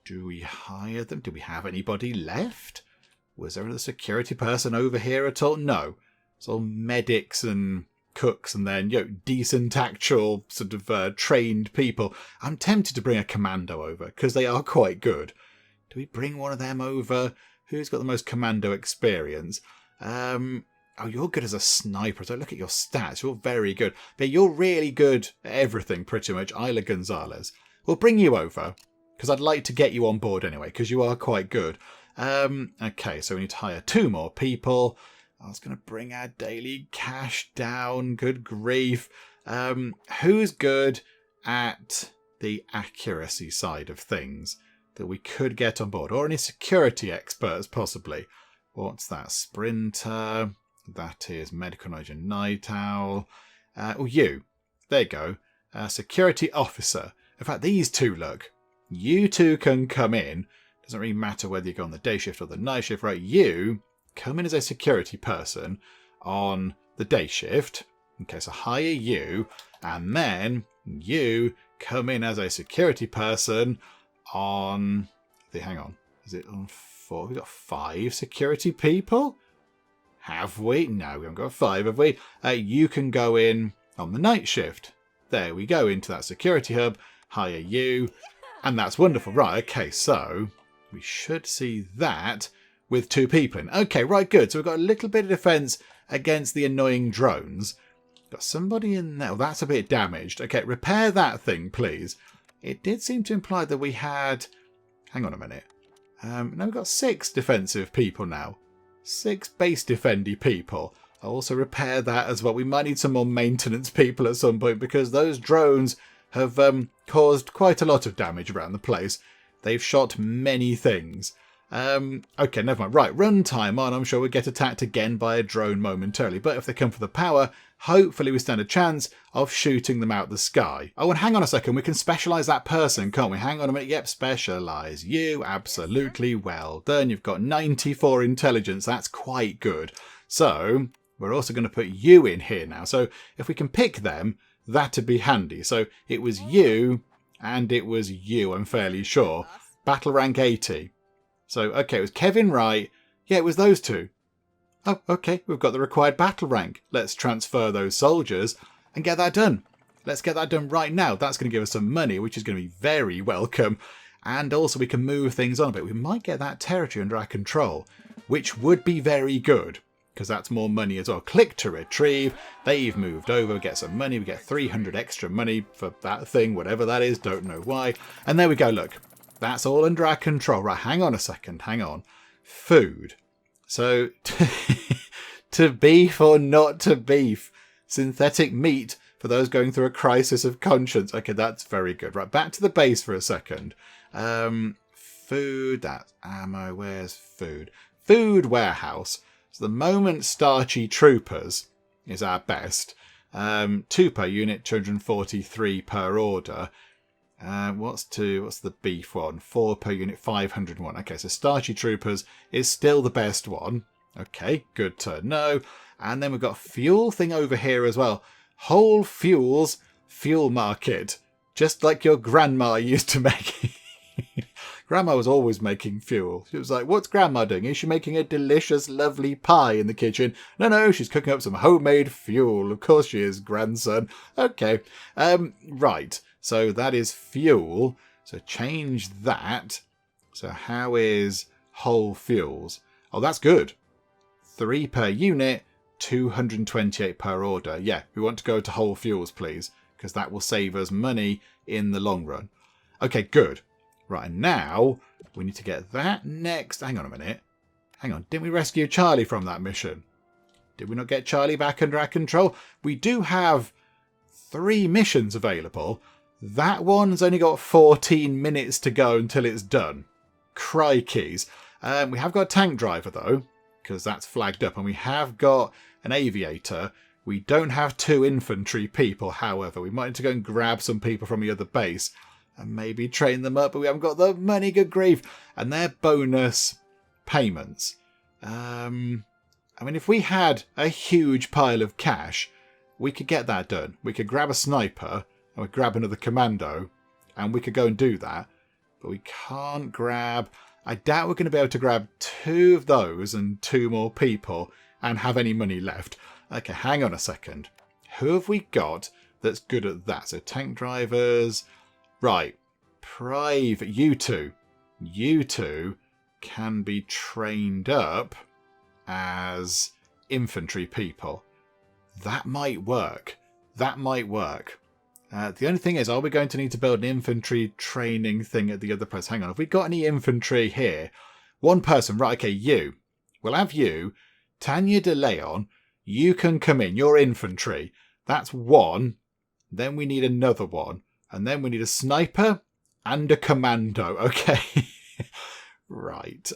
Do we hire them? Do we have anybody left? Was there another security person over here at all? No. It's all medics and cooks and then, decent actual sort of trained people. I'm tempted to bring a commando over because they are quite good. Do we bring one of them over? Who's got the most commando experience? Oh, you're good as a sniper. So look at your stats. You're very good. But you're really good at everything, pretty much. Isla Gonzalez. We'll bring you over because I'd like to get you on board anyway because you are quite good. Okay, so we need to hire 2 more people. I was going to bring our daily cash down. Good grief. Who's good at the accuracy side of things that we could get on board? Or any security experts, possibly. What's that? Sprinter. That is medical knowledge and night owl. You. There you go. Security officer. In fact, these 2, look. You 2 can come in. Doesn't really matter whether you go on the day shift or the night shift, right? You come in as a security person on the day shift. Okay, so hire you. And then you come in as a security person on the... Hang on. Is it on 4? We've got 5 security people? Have we? No, we haven't got 5, have we? You can go in on the night shift. There we go, into that security hub. Hire you. And that's wonderful. Right, okay, so we should see that with 2 people in. Okay, right, good. So we've got a little bit of defense against the annoying drones. Got somebody in there. Oh, that's a bit damaged. Okay, repair that thing, please. It did seem to imply that we had... Hang on a minute. No, we've got 6 defensive people now. 6 base defendy people. I'll also repair that as well. We might need some more maintenance people at some point because those drones have caused quite a lot of damage around the place. They've shot many things. Okay, never mind. Right, run time on. I'm sure we'll get attacked again by a drone momentarily. But if they come for the power, hopefully we stand a chance of shooting them out the sky. Oh, and hang on a second. We can specialise that person, can't we? Hang on a minute. Yep, specialise you. Absolutely well done. You've got 94 intelligence. That's quite good. So we're also going to put you in here now. So if we can pick them, that'd be handy. So it was you and it was you, I'm fairly sure. Battle rank 80. So, okay, it was Kevin Wright. Yeah, it was those 2. Oh, okay, we've got the required battle rank. Let's transfer those soldiers and get that done. Let's get that done right now. That's going to give us some money, which is going to be very welcome. And also we can move things on a bit. We might get that territory under our control, which would be very good because that's more money as well. Click to retrieve. They've moved over. We get some money. We get 300 extra money for that thing, whatever that is. Don't know why. And there we go. Look. That's all under our control. Right, hang on a second. Hang on. Food. So, to beef or not to beef? Synthetic meat for those going through a crisis of conscience. Okay, that's very good. Right, back to the base for a second. Food. That's ammo. Where's food? Food warehouse. So the moment starchy troopers is our best. 2 per unit, 243 per order. What's the beef one? 4 per unit, 501. Okay, so starchy troopers is still the best one. Okay, good to know. And then we've got fuel thing over here as well. Whole Fuels Fuel Market. Just like your grandma used to make. Grandma was always making fuel. She was like, what's Grandma doing? Is she making a delicious, lovely pie in the kitchen? No, she's cooking up some homemade fuel. Of course she is, grandson. Okay, right. So that is fuel. So change that. So how is Whole Fuels? Oh, that's good. 3 per unit, 228 per order. Yeah, we want to go to Whole Fuels, please, because that will save us money in the long run. Okay, good. Right, and now we need to get that next. Hang on a minute. Hang on. Didn't we rescue Charlie from that mission? Did we not get Charlie back under our control? We do have 3 missions available. That one's only got 14 minutes to go until it's done. Crikeys. We have got a tank driver, though, because that's flagged up. And we have got an aviator. We don't have 2 infantry people, however. We might need to go and grab some people from the other base and maybe train them up. But we haven't got the money, good grief. And their bonus payments. I mean, if we had a huge pile of cash, we could get that done. We could grab a sniper and we'd grab another commando and we could go and do that. But we can't grab... I doubt we're going to be able to grab 2 of those and 2 more people and have any money left. Okay, hang on a second. Who have we got that's good at that? So tank drivers... Right. Private. You two. You two can be trained up as infantry people. That might work. That might work. The only thing is, are we going to need to build an infantry training thing at the other place? Hang on. Have we got any infantry here? One person. Right, okay, you. We'll have you. Tanya de Leon, you can come in. You're infantry. That's 1. Then we need another one. And then we need a sniper and a commando. Okay. Right.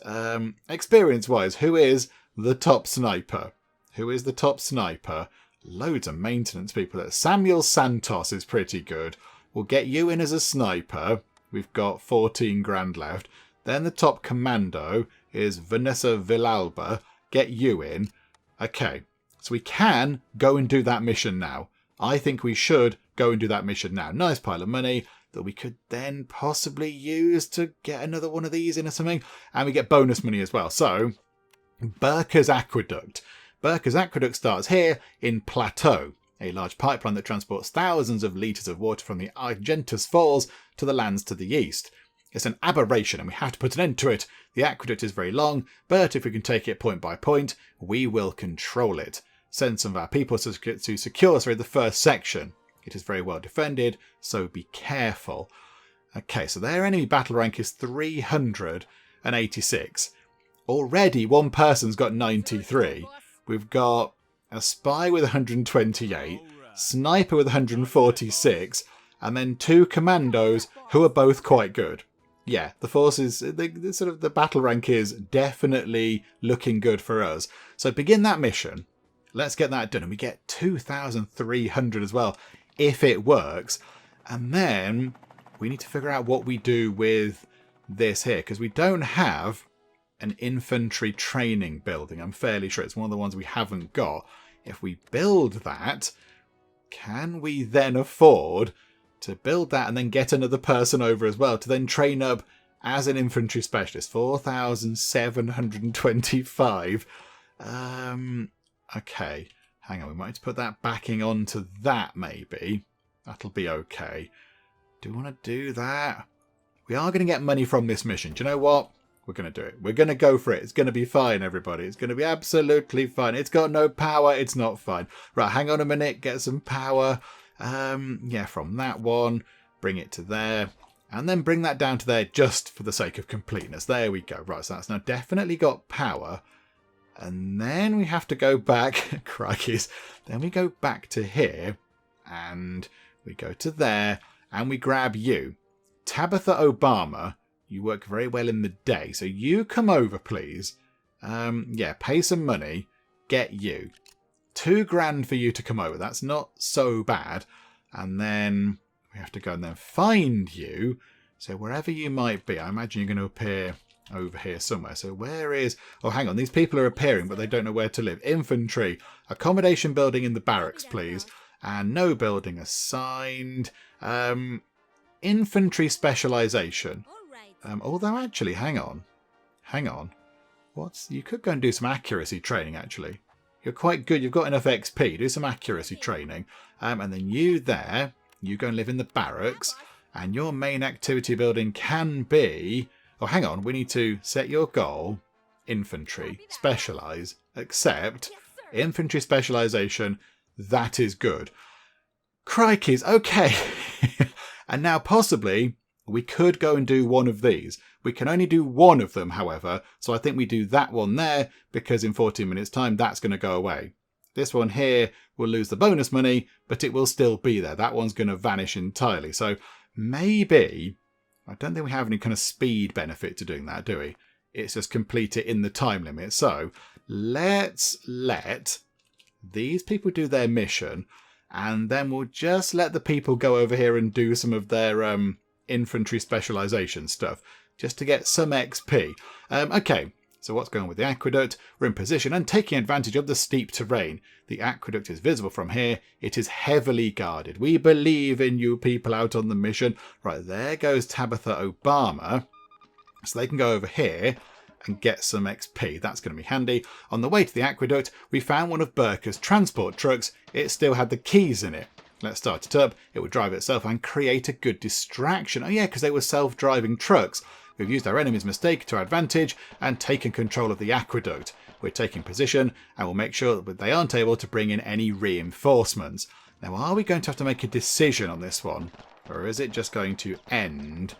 Experience-wise, who is the top sniper? Who is the top sniper? Loads of maintenance people. Samuel Santos is pretty good. We'll get you in as a sniper. We've got 14 grand left. Then the top commando is Vanessa Villalba. Get you in. Okay. So we can go and do that mission now. I think we should go and do that mission now. Nice pile of money that we could then possibly use to get another one of these in or something. And we get bonus money as well. So, Berker's Aqueduct. Berker's Aqueduct starts here in Plateau, a large pipeline that transports thousands of litres of water from the Argentus Falls to the lands to the east. It's an aberration and we have to put an end to it. The aqueduct is very long, but if we can take it point by point, we will control it. Send some of our people to secure the first section. It is very well defended, so be careful. Okay, so their enemy battle rank is 386. Already one person's got 93. We've got a spy with 128, sniper with 146, and then 2 commandos who are both quite good. Yeah, the forces, the battle rank is definitely looking good for us. So begin that mission. Let's get that done. And we get 2,300 as well, if it works. And then we need to figure out what we do with this here, because we don't have an infantry training building. I'm fairly sure it's one of the ones we haven't got. If we build that, can we then afford to build that and then get another person over as well to then train up as an infantry specialist? 4,725. Okay, hang on, we might have to put that backing onto that maybe. That'll be okay. Do we want to do that? We are going to get money from this mission. Do you know what? We're going to do it. We're going to go for it. It's going to be fine, everybody. It's going to be absolutely fine. It's got no power. It's not fine. Right, hang on a minute. Get some power. Yeah, from that one. Bring it to there. And then bring that down to there just for the sake of completeness. There we go. Right, so that's now definitely got power. And then we have to go back. Crikeys. Then we go back to here. And we go to there. And we grab you. Tabitha Obama. You work very well in the day. So you come over, please. Yeah, pay some money. Get you. 2 grand for you to come over. That's not so bad. And then we have to go and then find you. So wherever you might be, I imagine you're going to appear over here somewhere. So where is... Oh, hang on. These people are appearing, but they don't know where to live. Infantry. Accommodation building in the barracks, please. And no building assigned. Infantry specialisation. Although, actually, hang on. Hang on. You could go and do some accuracy training, actually. You're quite good. You've got enough XP. Do some accuracy training. And then you there, you go and live in the barracks. And your main activity building can be... Oh, hang on. We need to set your goal. Infantry. Specialise. Accept. Infantry specialisation. That is good. Crikeys. Okay. And now possibly... we could go and do one of these. We can only do one of them, however, so I think we do that one there, because in 14 minutes' time, that's going to go away. This one here will lose the bonus money, but it will still be there. That one's going to vanish entirely. So maybe, I don't think we have any kind of speed benefit to doing that, do we? It's just complete it in the time limit. So let's let these people do their mission, and then we'll just let the people go over here and do some of their... infantry specialisation stuff, just to get some XP. Okay, So what's going on with the aqueduct? We're in position and taking advantage of the steep terrain. The aqueduct is visible from here. It is heavily guarded. We believe in you people out on the mission. Right, there goes Tabitha Obama. So they can go over here and get some XP. That's going to be handy. On the way to the aqueduct, we found one of Berker's transport trucks. It still had the keys in it. Let's start it up. It would drive itself and create a good distraction. Oh yeah, because they were self-driving trucks. We've used our enemy's mistake to our advantage and taken control of the aqueduct. We're taking position and we'll make sure that they aren't able to bring in any reinforcements. Now, are we going to have to make a decision on this one? Or is it just going to end?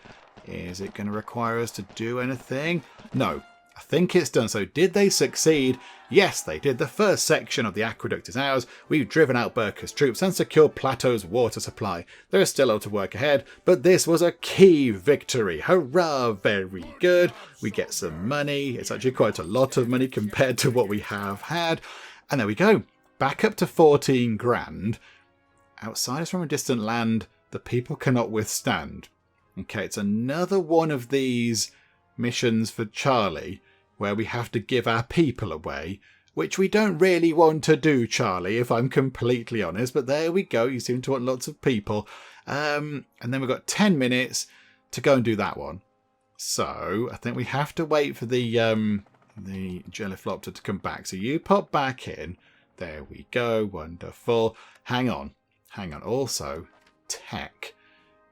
Is it going to require us to do anything? No, I think it's done. So did they succeed? Yes, they did. The first section of the aqueduct is ours. We've driven out Berker's troops and secured Plateau's water supply. There is still a lot of work ahead, but this was a key victory. Hurrah! Very good. We get some money. It's actually quite a lot of money compared to what we have had. And there we go. Back up to 14 grand. Outsiders from a distant land, the people cannot withstand. Okay, it's another one of these missions for Charlie where we have to give our people away, which we don't really want to do, Charlie, if I'm completely honest. But there we go. You seem to want lots of people. And then we've got 10 minutes to go and do that one. So I think we have to wait for the Jellyflopter to come back. So you pop back in. There we go. Wonderful. Hang on. Also, tech.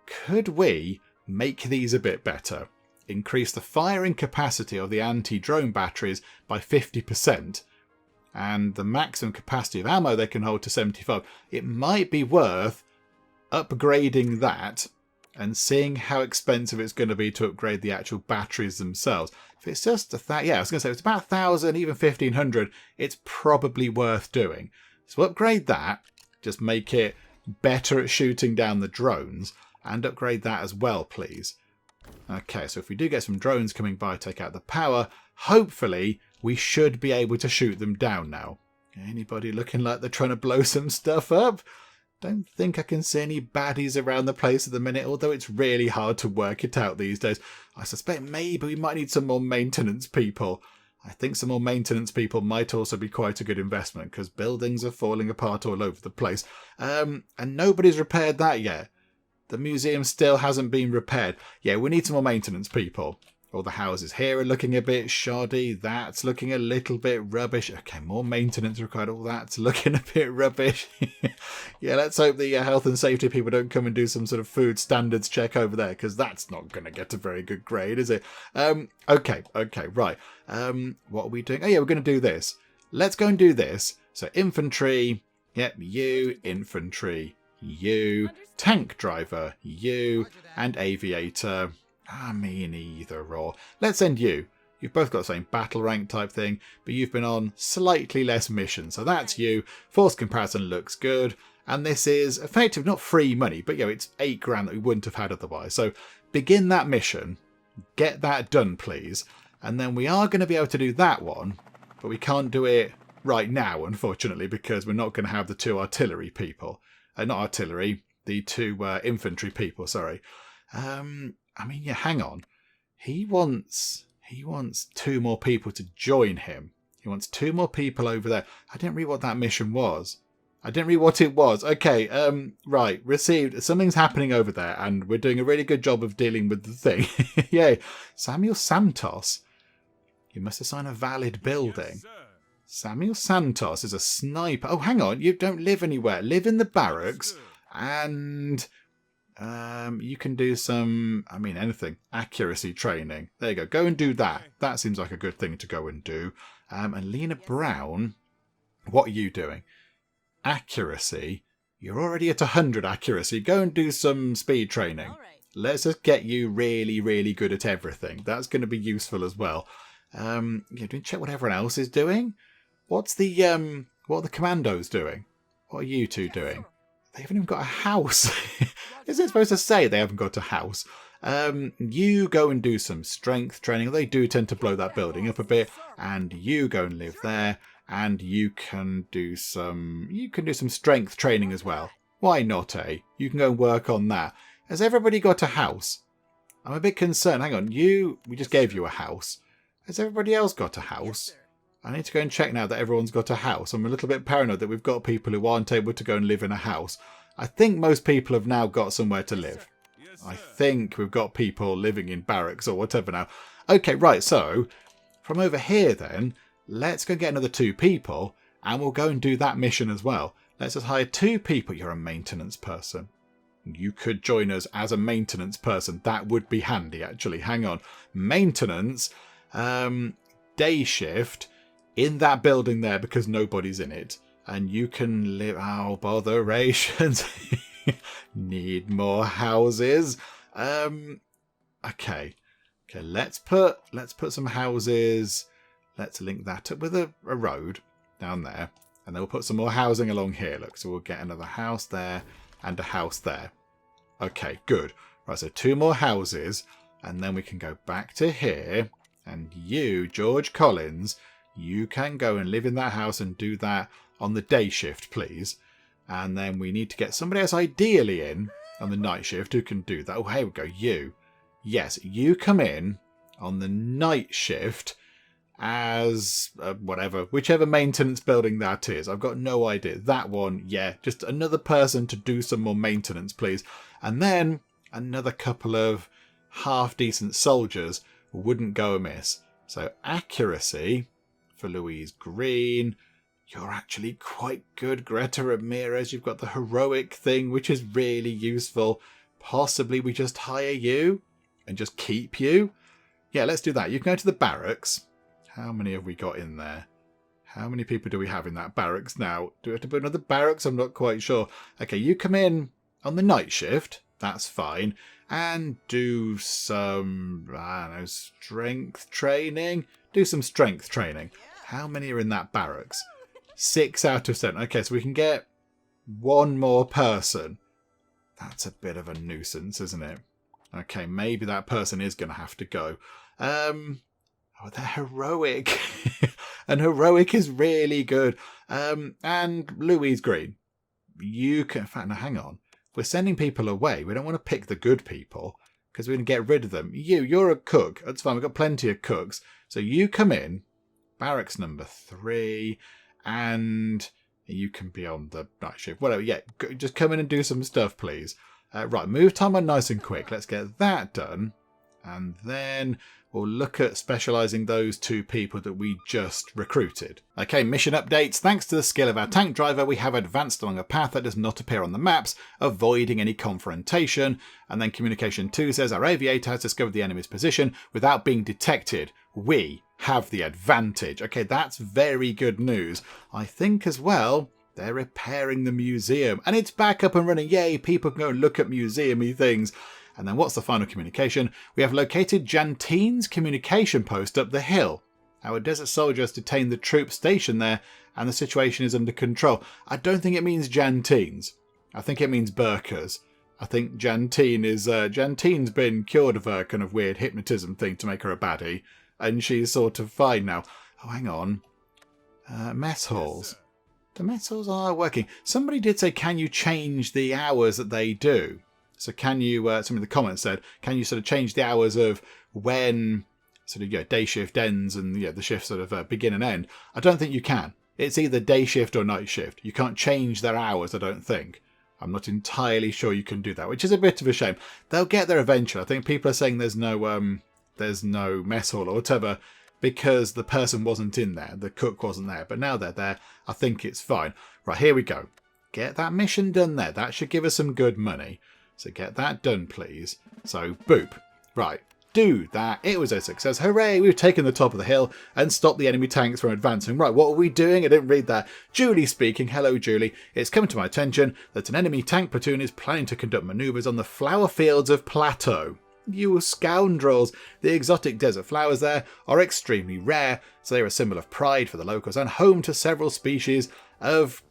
Could we make these a bit better? Increase the firing capacity of the anti-drone batteries by 50% and the maximum capacity of ammo they can hold to 75. It might be worth upgrading that and seeing how expensive it's going to be to upgrade the actual batteries themselves. If it's just I was going to say it's about 1,000, even 1,500, it's probably worth doing. So upgrade that, just make it better at shooting down the drones, and upgrade that as well, please. Okay, so if we do get some drones coming by, take out the power, hopefully we should be able to shoot them down now. Anybody looking like they're trying to blow some stuff up? Don't think I can see any baddies around the place at the minute, although it's really hard to work it out these days. I suspect maybe we might need some more maintenance people. I think some more maintenance people might also be quite a good investment, because buildings are falling apart all over the place. And nobody's repaired that yet. The museum still hasn't been repaired. Yeah, we need some more maintenance people. All the houses here are looking a bit shoddy. That's looking a little bit rubbish. Okay, more maintenance required. All that's looking a bit rubbish. Yeah, let's hope the health and safety people don't come and do some sort of food standards check over there, because that's not going to get a very good grade, is it? Okay, right. What are we doing? Oh, yeah, we're going to do this. Let's go and do this. So infantry. Yep, you. Infantry. You. Tank driver. You. And aviator. I mean, either or. Let's send you. You've both got the same battle rank type thing, but you've been on slightly less missions. So that's you. Force comparison looks good. And this is effective, not free money, but it's 8 grand that we wouldn't have had otherwise. So begin that mission. Get that done, please. And then we are going to be able to do that one, but we can't do it right now, unfortunately, because we're not going to have the 2 artillery people. Not artillery, the 2 infantry people, sorry. I mean, yeah, hang on. He wants 2 more people to join him. He wants 2 more people over there. I didn't read what that mission was. I didn't read what it was. Okay, right. Received. Something's happening over there, and we're doing a really good job of dealing with the thing. Yay. Samuel Santos. You must assign a valid building. Yes, Samuel Santos is a sniper. Oh, hang on. You don't live anywhere. Live in the barracks, and... you can do some, anything. Accuracy training. There you go. Go and do that. That seems like a good thing to go and do. And Lena Brown, what are you doing? Accuracy. You're already at 100 accuracy. Go and do some speed training. Let's just get you really, really good at everything. That's going to be useful as well. Do you check what everyone else is doing? What are the commandos doing? What are you 2 doing? They haven't even got a house. Is it supposed to say they haven't got a house? You go and do some strength training. They do tend to blow that building up a bit. And you go and live there. And you can do some strength training as well. Why not, eh? You can go and work on that. Has everybody got a house? I'm a bit concerned. Hang on, we just gave you a house. Has everybody else got a house? Yes, I need to go and check now that everyone's got a house. I'm a little bit paranoid that we've got people who aren't able to go and live in a house. I think most people have now got somewhere to live. I think we've got people living in barracks or whatever now. Okay, right, so from over here then, let's go get another 2 people and we'll go and do that mission as well. Let's just hire 2 people. You're a maintenance person. You could join us as a maintenance person. That would be handy, actually. Hang on. Maintenance, day shift, in that building there because nobody's in it. And you can live... Oh, botherations. Need more houses. Okay, let's put some houses. Let's link that up with a road down there. And then we'll put some more housing along here. Look, so we'll get another house there and a house there. Okay, good. Right, so 2 more houses. And then we can go back to here. And you, George Collins, you can go and live in that house and do that on the day shift, please. And then we need to get somebody else ideally in on the night shift who can do that. Oh, here we go. You. Yes, you come in on the night shift as whatever, whichever maintenance building that is. I've got no idea. That one, yeah, just another person to do some more maintenance, please. And then another couple of half-decent soldiers wouldn't go amiss. So accuracy for Louise Green. You're actually quite good, Greta Ramirez. You've got the heroic thing, which is really useful. Possibly we just hire you and just keep you. Yeah, let's do that. You can go to the barracks. How many have we got in there? How many people do we have in that barracks now? Do we have to put another barracks? I'm not quite sure. Okay, you come in on the night shift. That's fine. And do some, I don't know, strength training. Do some strength training. How many are in that barracks? 6 out of 7. Okay, so we can get 1 more person. That's a bit of a nuisance, isn't it? Okay, maybe that person is going to have to go. Oh, they're heroic. And heroic is really good. And Louise Green. You can... In fact, now hang on. We're sending people away. We don't want to pick the good people because we're going to get rid of them. You're a cook. That's fine. We've got plenty of cooks. So you come in. Barracks number 3. And you can be on the night shift. Whatever. Yeah, just come in and do some stuff, please. Right, move time on nice and quick. Let's get that done. And then we'll look at specialising those 2 people that we just recruited. Okay, mission updates. Thanks to the skill of our tank driver, we have advanced along a path that does not appear on the maps, avoiding any confrontation. And then communication 2 says our aviator has discovered the enemy's position without being detected. We have the advantage. Okay, that's very good news. I think as well, they're repairing the museum and it's back up and running. Yay, people can go and look at museum-y things. And then what's the final communication? We have located Jantine's communication post up the hill. Our desert soldiers detained the troops stationed there and the situation is under control. I don't think it means Jantine's. I think it means Berker's. I think Jantine's been cured of her kind of weird hypnotism thing to make her a baddie. And she's sort of fine now. Oh, hang on. Mess halls. The mess halls are working. Somebody did say, can you change the hours that they do? So can you, somebody in the comments said, can you sort of change the hours of when sort of day shift ends and the shift sort of begin and end? I don't think you can. It's either day shift or night shift. You can't change their hours, I don't think. I'm not entirely sure you can do that, which is a bit of a shame. They'll get there eventually. I think people are saying there's no mess hall or whatever because the person wasn't in there. The cook wasn't there. But now they're there. I think it's fine. Right, here we go. Get that mission done there. That should give us some good money. So get that done, please. So, boop. Right, do that. It was a success. Hooray, we've taken the top of the hill and stopped the enemy tanks from advancing. Right, what are we doing? I didn't read that. Julie speaking. Hello, Julie. It's come to my attention that an enemy tank platoon is planning to conduct manoeuvres on the flower fields of Plateau. You scoundrels! The exotic desert flowers there are extremely rare, so they're a symbol of pride for the locals and home to several species of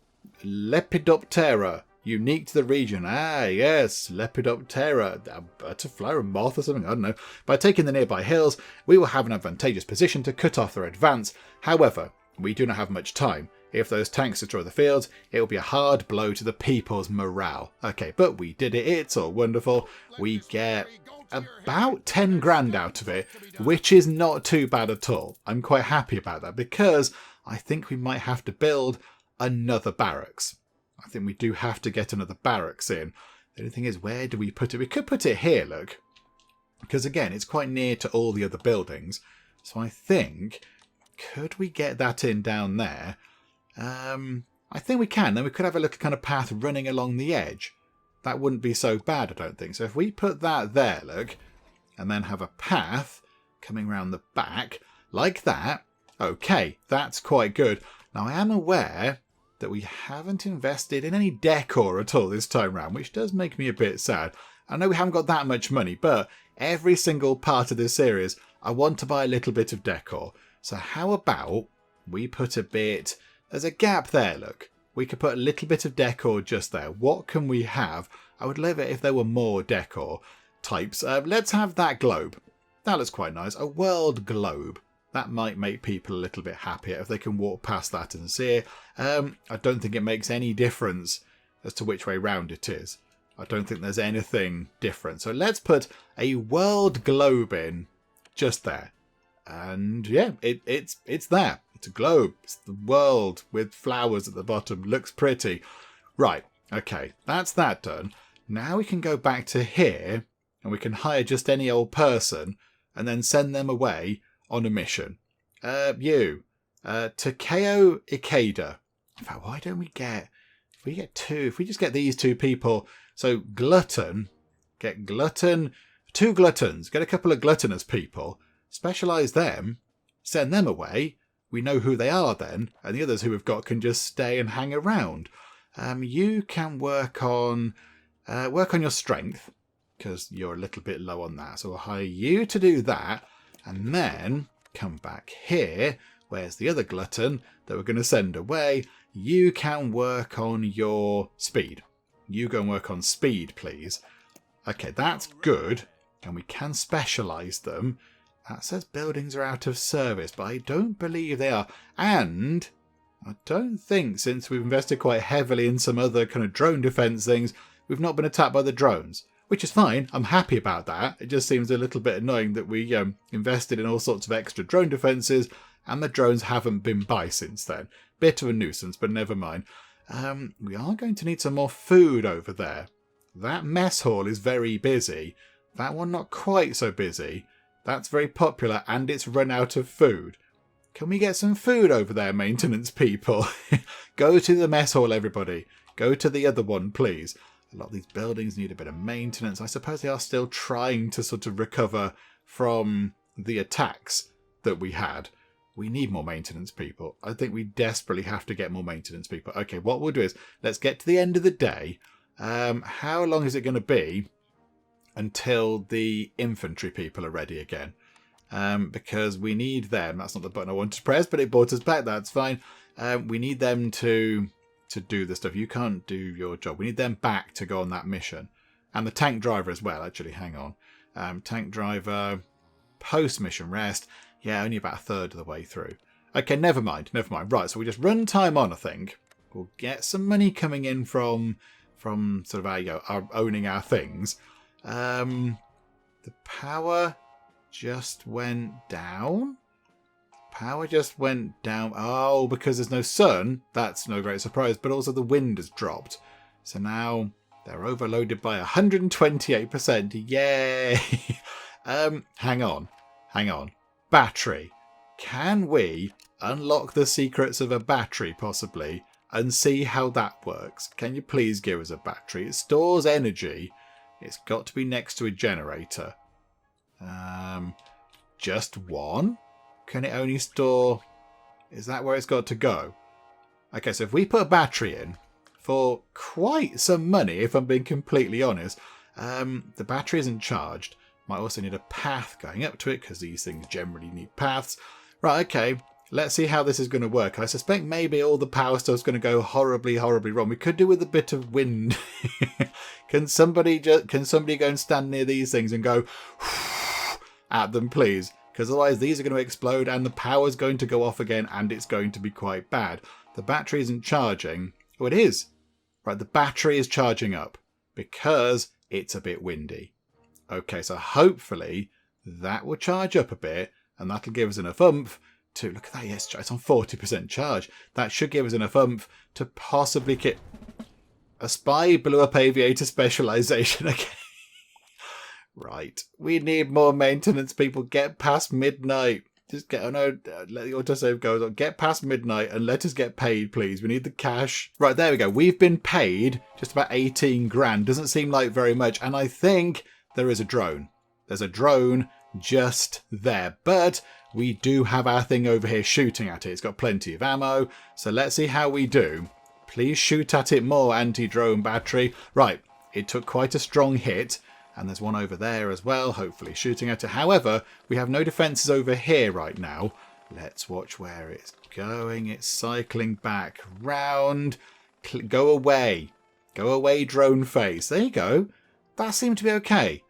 Lepidoptera, unique to the region. Ah, yes, Lepidoptera, a butterfly or a moth or something, I don't know. By taking the nearby hills, we will have an advantageous position to cut off their advance. However, we do not have much time. If those tanks destroy the fields, it will be a hard blow to the people's morale. Okay, but we did it. It's all wonderful. We get about 10 grand out of it, which is not too bad at all. I'm quite happy about that because I think we might have to build another barracks. I think we do have to get another barracks in. The only thing is, where do we put it? We could put it here, look. Because again, it's quite near to all the other buildings. So I think, could we get that in down there? I think we can. Then we could have a little kind of path running along the edge. That wouldn't be so bad, I don't think. So if we put that there, look, and then have a path coming around the back, like that, okay, that's quite good. Now, I am aware that we haven't invested in any decor at all this time round, which does make me a bit sad. I know we haven't got that much money, but every single part of this series, I want to buy a little bit of decor. So how about we put a bit... There's a gap there, look. We could put a little bit of decor just there. What can we have? I would love it if there were more decor types. Let's have that globe. That looks quite nice. A world globe. That might make people a little bit happier if they can walk past that and see it. I don't think it makes any difference as to which way round it is. I don't think there's anything different. So let's put a world globe in just there. And yeah, it's there. It's a globe. It's the world with flowers at the bottom. Looks pretty. Right. Okay. That's that done. Now we can go back to here and we can hire just any old person and then send them away on a mission. Takeo Ikeda. In fact, why don't we get... If we get two... If we just get these two people... So, Glutton. Get Glutton... 2 gluttons. Get a couple of gluttonous people. Specialise them. Send them away. We know who they are then. And the others who we've got can just stay and hang around. You can work on your strength. Because you're a little bit low on that. So we'll hire you to do that. And then come back here. Where's the other glutton that we're going to send away? You can work on your speed. You go and work on speed, please. Okay, that's good. And we can specialise them. That says buildings are out of service, but I don't believe they are. And I don't think, since we've invested quite heavily in some other kind of drone defence things, we've not been attacked by the drones. Which is fine. I'm happy about that. It just seems a little bit annoying that we invested in all sorts of extra drone defences and the drones haven't been by since then. Bit of a nuisance, but never mind. We are going to need some more food over there. That mess hall is very busy. That one not quite so busy. That's very popular and it's run out of food. Can we get some food over there, maintenance people? Go to the mess hall, everybody. Go to the other one, please. A lot of these buildings need a bit of maintenance. I suppose they are still trying to sort of recover from the attacks that we had. We need more maintenance people. I think we desperately have to get more maintenance people. Okay, what we'll do is, let's get to the end of the day. How long is it going to be until the infantry people are ready again? Because we need them. That's not the button I wanted to press, but it brought us back. That's fine. We need them to do the stuff. You can't do your job. We need them back to go on that mission. And the tank driver as well, actually. Hang on. Tank driver, post-mission rest. Yeah, only about a third of the way through. Okay, never mind. Right, so we just run time on, I think. We'll get some money coming in from sort of our owning our things. The power just went down. Power just went down. Oh, because there's no sun. That's no great surprise. But also the wind has dropped. So now they're overloaded by 128%. Yay! Hang on. Battery. Can we unlock the secrets of a battery, possibly, and see how that works? Can you please give us a battery? It stores energy. It's got to be next to a generator. Just one? Can it only store... Is that where it's got to go? Okay, so if we put a battery in for quite some money, if I'm being completely honest, the battery isn't charged. Might also need a path going up to it, because these things generally need paths. Right, okay, let's see how this is going to work. I suspect maybe all the power stuff's going to go horribly, horribly wrong. We could do with a bit of wind. Can somebody go and stand near these things and go at them, please? because otherwise these are going to explode and the power's going to go off again and it's going to be quite bad. The battery isn't charging. Oh, it is. Right, the battery is charging up because it's a bit windy. Okay, so hopefully that will charge up a bit and that'll give us enough oomph to... Look at that, yes, it's on 40% charge. That should give us enough oomph to possibly get... A spy blew up aviator specialization again. Right, we need more maintenance people. Get past midnight. Just get... Oh no, let the autosave go. Get past midnight and let us get paid, please. We need the cash. Right, there we go. We've been paid just about 18 grand. Doesn't seem like very much. And I think there is a drone. There's a drone just there. But we do have our thing over here shooting at it. It's got plenty of ammo. So let's see how we do. Please shoot at it more, anti-drone battery. Right, it took quite a strong hit. And there's one over there as well, hopefully shooting at it. However, we have no defences over here right now. Let's watch where it's going. It's cycling back round. Go away. Go away, drone face. There you go. That seemed to be okay.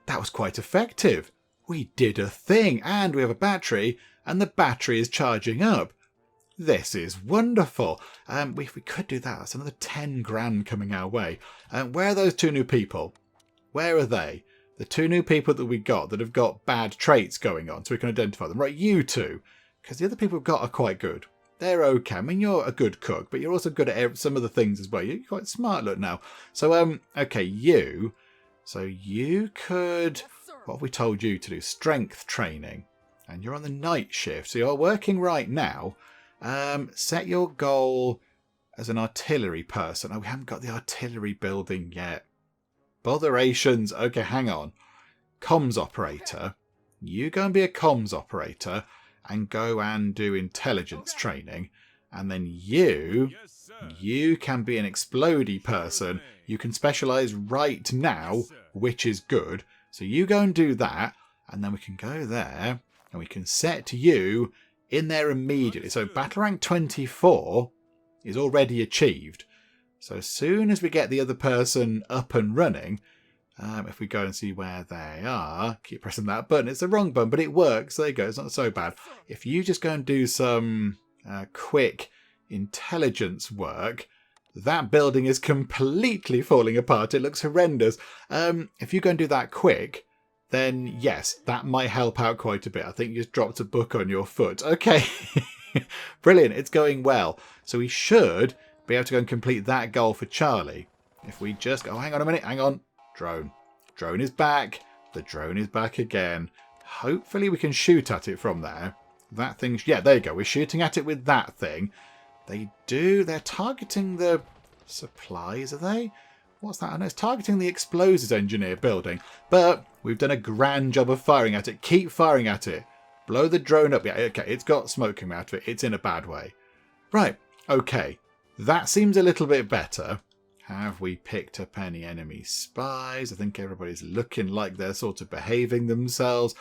That was quite effective. We did a thing. And we have a battery. And the battery is charging up. This is wonderful. If we could do that, that's another 10 grand coming our way. Where are those two new people? Where are they? The two new people that we got that have got bad traits going on, so we can identify them. Right, you two. Because the other people we've got are quite good. They're okay. I mean, you're a good cook, but you're also good at some of the things as well. You're quite smart, look now. So, okay, you. So you could... What have we told you to do? Strength training. And you're on the night shift, so you're working right now. Set your goal as an artillery person. Oh, we haven't got the artillery building yet. Botherations. Okay, hang on. Comms operator. You go and be a comms operator and go and do intelligence training. And then you can be an explodey person. You can specialise right now, which is good. So you go and do that. And then we can go there and we can set you in there immediately. So battle rank 24 is already achieved. So as soon as we get the other person up and running, if we go and see where they are, keep pressing that button. It's the wrong button, but it works. There you go. It's not so bad. If you just go and do some quick intelligence work, that building is completely falling apart. It looks horrendous. If you go and do that quick, then yes, that might help out quite a bit. I think you just dropped a book on your foot. Okay. Brilliant. It's going well. So we should be able to go and complete that goal for Charlie. If we just go, oh, hang on a minute, hang on. Drone. Drone is back. The drone is back again. Hopefully we can shoot at it from there. That thing, yeah, there you go. We're shooting at it with that thing. They're targeting the supplies, are they? What's that? I know it's targeting the explosives engineer building. But we've done a grand job of firing at it. Keep firing at it. Blow the drone up. Yeah, okay, it's got smoke coming out of it. It's in a bad way. Right, okay. That seems a little bit better. Have we picked up any enemy spies? I think everybody's looking like they're sort of behaving themselves.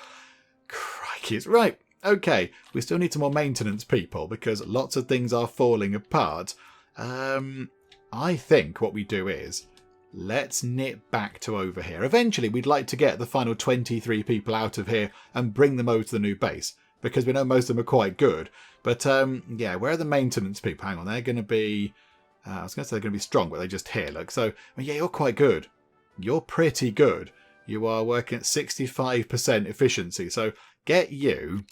Crikey. Right, okay. We still need some more maintenance people because lots of things are falling apart. I think what we do is let's nip back to over here. Eventually, we'd like to get the final 23 people out of here and bring them over to the new base because we know most of them are quite good. But, yeah, where are the maintenance people? Hang on, they're going to be... I was going to say they're going to be strong, but they're just here, look. So, I mean, yeah, you're quite good. You're pretty good. You are working at 65% efficiency. So, get you...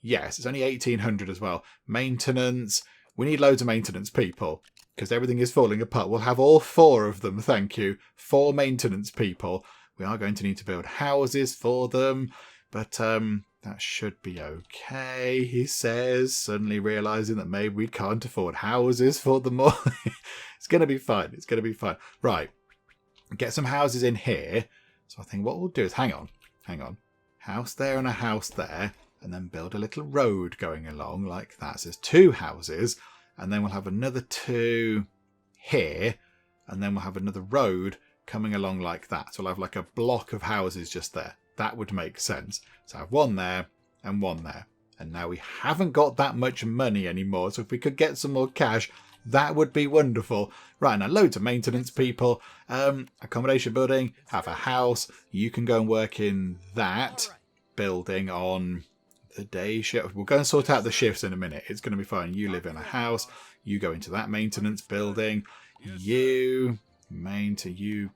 Yes, it's only 1,800 as well. Maintenance. We need loads of maintenance people because everything is falling apart. We'll have all 4 of them, thank you. 4 maintenance people. We are going to need to build houses for them. But, that should be okay, he says, suddenly realising that maybe we can't afford houses for them all. It's going to be fine. It's going to be fine. Right. Get some houses in here. So I think what we'll do is, hang on. House there and a house there. And then build a little road going along like that. So there's 2 houses. And then we'll have another 2 here. And then we'll have another road coming along like that. So we'll have like a block of houses just there. That would make sense. So I have 1 there and 1 there. And now we haven't got that much money anymore. So if we could get some more cash, that would be wonderful. Right, now loads of maintenance people. Accommodation building, have a house. You can go and work in that building on the day shift. We'll go and sort out the shifts in a minute. It's going to be fine. You live in a house. You go into that maintenance building. You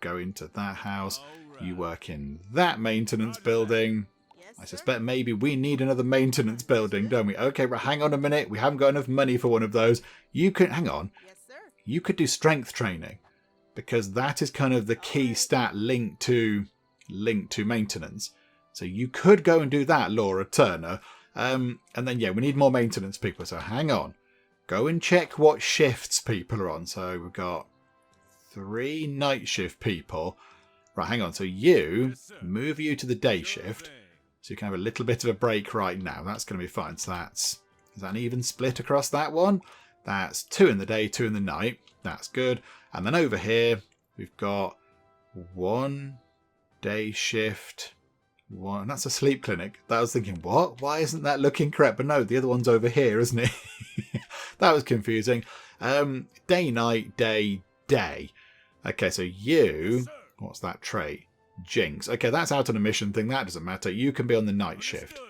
go into that house. You work in that maintenance building. I suspect maybe we need another maintenance building, don't we? Okay, right, hang on a minute. We haven't got enough money for one of those. You could, hang on. You could do strength training, because that is kind of the key stat linked to maintenance. So you could go and do that, Laura Turner. And then, yeah, we need more maintenance people. So hang on. Go and check what shifts people are on. So we've got 3 night shift people. Right, hang on. So move you to the day shift. So you can have a little bit of a break right now. That's going to be fine. So is that an even split across that one? That's 2 in the day, 2 in the night. That's good. And then over here, we've got 1 day shift. One. That's a sleep clinic. I was thinking, what? Why isn't that looking correct? But no, the other one's over here, isn't it? That was confusing. Day, night, day, day. Okay, so what's that trait? Jinx. Okay, that's out on a mission thing. That doesn't matter. You can be on the night shift.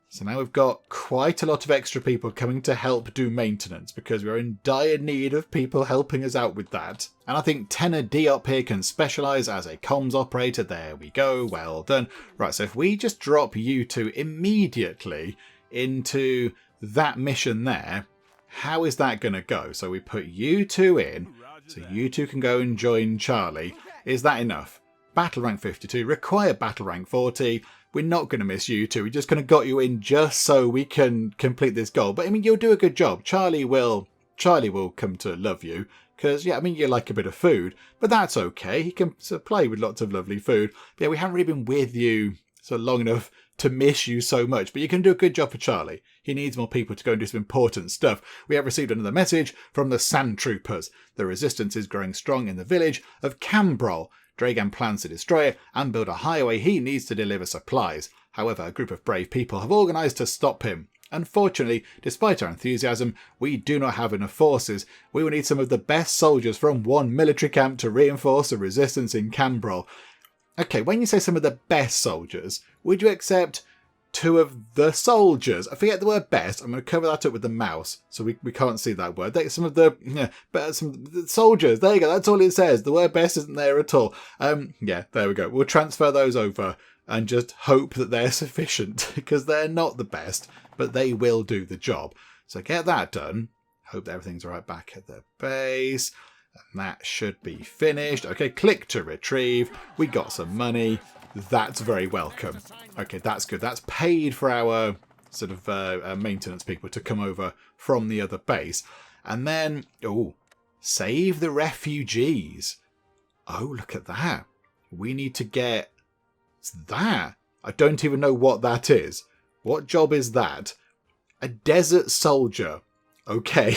So now we've got quite a lot of extra people coming to help do maintenance, because we're in dire need of people helping us out with that. And I think Tenor D up here can specialise as a comms operator. There we go. Well done. Right, so if we just drop you 2 immediately into that mission there, how is that going to go? So we put you 2 in, so you 2 can go and join Charlie. Is that enough? Battle rank 52, require battle rank 40. We're not going to miss you 2. We just kind of got you in just so we can complete this goal. But I mean, you'll do a good job. Charlie will come to love you, because yeah, I mean, you like a bit of food, but that's okay. He can supply with lots of lovely food. But yeah, we haven't really been with you so long enough to miss you so much. But you can do a good job for Charlie. He needs more people to go and do some important stuff. We have received another message from the Sand Troopers. The resistance is growing strong in the village of Cambrol. Dragan plans to destroy it and build a highway he needs to deliver supplies. However, a group of brave people have organised to stop him. Unfortunately, despite our enthusiasm, we do not have enough forces. We will need some of the best soldiers from one military camp to reinforce the resistance in Cambrol. Okay, when you say some of the best soldiers, would you accept 2 of the soldiers? I forget the word best. I'm going to cover that up with the mouse so we can't see that word. Some of the soldiers. There you go. That's all it says. The word best isn't there at all. Yeah, there we go. We'll transfer those over and just hope that they're sufficient, because they're not the best, but they will do the job. So get that done. Hope that everything's right back at the base. And that should be finished. Okay, click to retrieve. We got some money. That's very welcome. Okay, that's good. That's paid for our sort of maintenance people to come over from the other base. And then, save the refugees. Oh, look at that. We need to get that. I don't even know what that is. What job is that? A desert soldier. Okay.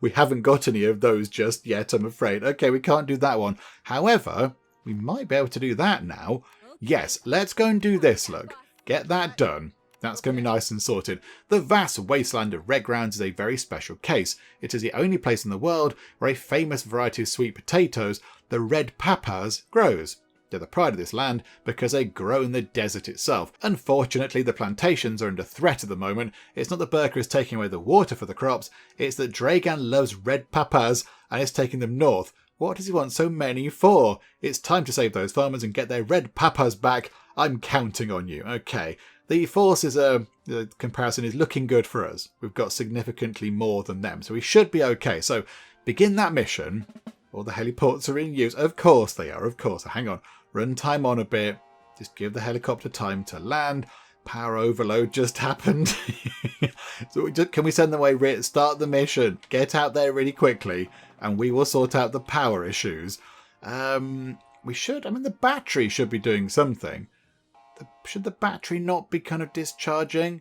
We haven't got any of those just yet, I'm afraid. Okay, we can't do that one. However, we might be able to do that now. Yes, let's go and do this, look. Get that done. That's going to be nice and sorted. The vast wasteland of red grounds is a very special case. It is the only place in the world where a famous variety of sweet potatoes, the red papas, grows. They're the pride of this land because they grow in the desert itself. Unfortunately, the plantations are under threat at the moment. It's not that Berker is taking away the water for the crops, it's that Dragan loves red papas and is taking them north. What does he want so many for? It's time to save those farmers and get their red papas back. I'm counting on you. Okay. The forces the comparison is looking good for us. We've got significantly more than them, so we should be okay. So begin that mission. All the heliports are in use. Of course they are, of course. Hang on. Run time on a bit. Just give the helicopter time to land. Power overload just happened. So can we send them away? Start the mission. Get out there really quickly, and we will sort out the power issues. We should. I mean, the battery should be doing something. Should the battery not be kind of discharging?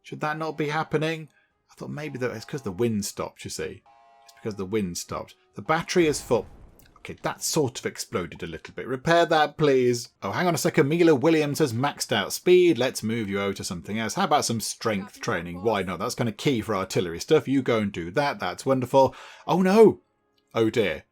Should that not be happening? I thought maybe that it's because the wind stopped, you see. It's because the wind stopped. The battery is full. Okay, that sort of exploded a little bit. Repair that, please. Oh, hang on a second. Mila Williams has maxed out speed. Let's move you over to something else. How about some strength training? Why not? That's kind of key for artillery stuff. You go and do that. That's wonderful. Oh, no. Oh, dear.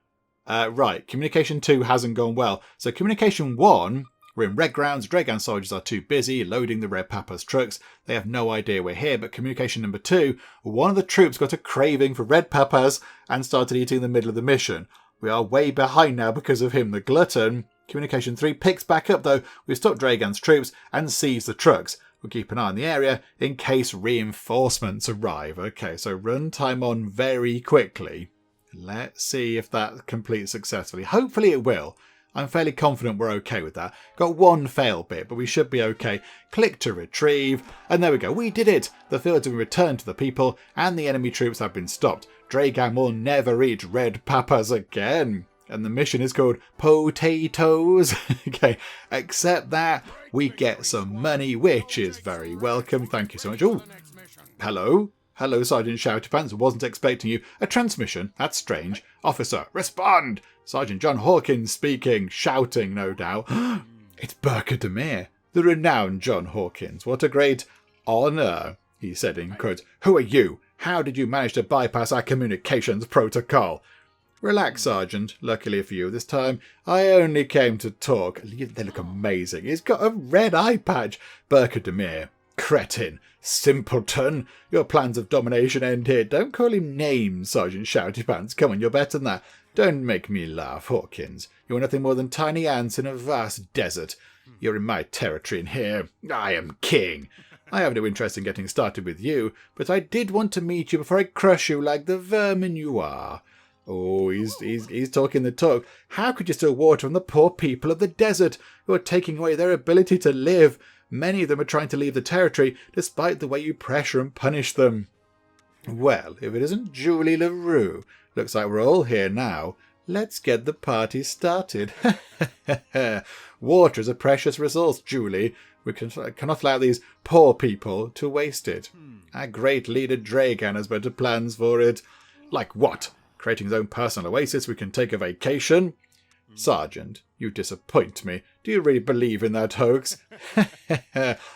Right. Communication 2 hasn't gone well. So communication 1 We're in red grounds. Dragan soldiers are too busy loading the Red Papa's trucks. They have no idea we're here. But communication number 2, one of the troops got a craving for Red Papas and started eating in the middle of the mission. We are way behind now because of him, the glutton. Communication 3 picks back up though. We've stopped Dragan's troops and seized the trucks. We'll keep an eye on the area in case reinforcements arrive. Okay, so run time on very quickly. Let's see if that completes successfully. Hopefully it will. I'm fairly confident we're okay with that. Got one fail bit, but we should be okay. Click to retrieve, and there we go. We did it! The fields have been returned to the people, and the enemy troops have been stopped. Dragan will never eat Red Papas again. And the mission is called Potatoes. Okay, except that we get some money, which is very welcome. Thank you so much. Oh, hello. Hello, Sergeant Shouty Pants. Wasn't expecting you. A transmission? That's strange. Officer, respond! Sergeant John Hawkins speaking, shouting, no doubt. It's Berker Demir, the renowned John Hawkins. What a great honour, he said in quotes. Who are you? How did you manage to bypass our communications protocol? Relax, Sergeant. Luckily for you this time, I only came to talk. They look amazing. He's got a red eye patch. Berker Demir. Cretin. Simpleton. Your plans of domination end here. Don't call him names, Sergeant Shouty Pants. Come on, you're better than that. Don't make me laugh, Hawkins. You're nothing more than tiny ants in a vast desert. You're in my territory, and here I am king. I have no interest in getting started with you, but I did want to meet you before I crush you like the vermin you are. Oh, he's talking the talk. How could you steal water from the poor people of the desert who are taking away their ability to live? Many of them are trying to leave the territory despite the way you pressure and punish them. Well, if it isn't Julie LaRue, looks like we're all here now. Let's get the party started. Water is a precious resource, Julie. We cannot allow these poor people to waste it. Our great leader Dragan has better plans for it. Like what? Creating his own personal oasis we can take a vacation? Sergeant, you disappoint me. Do you really believe in that hoax?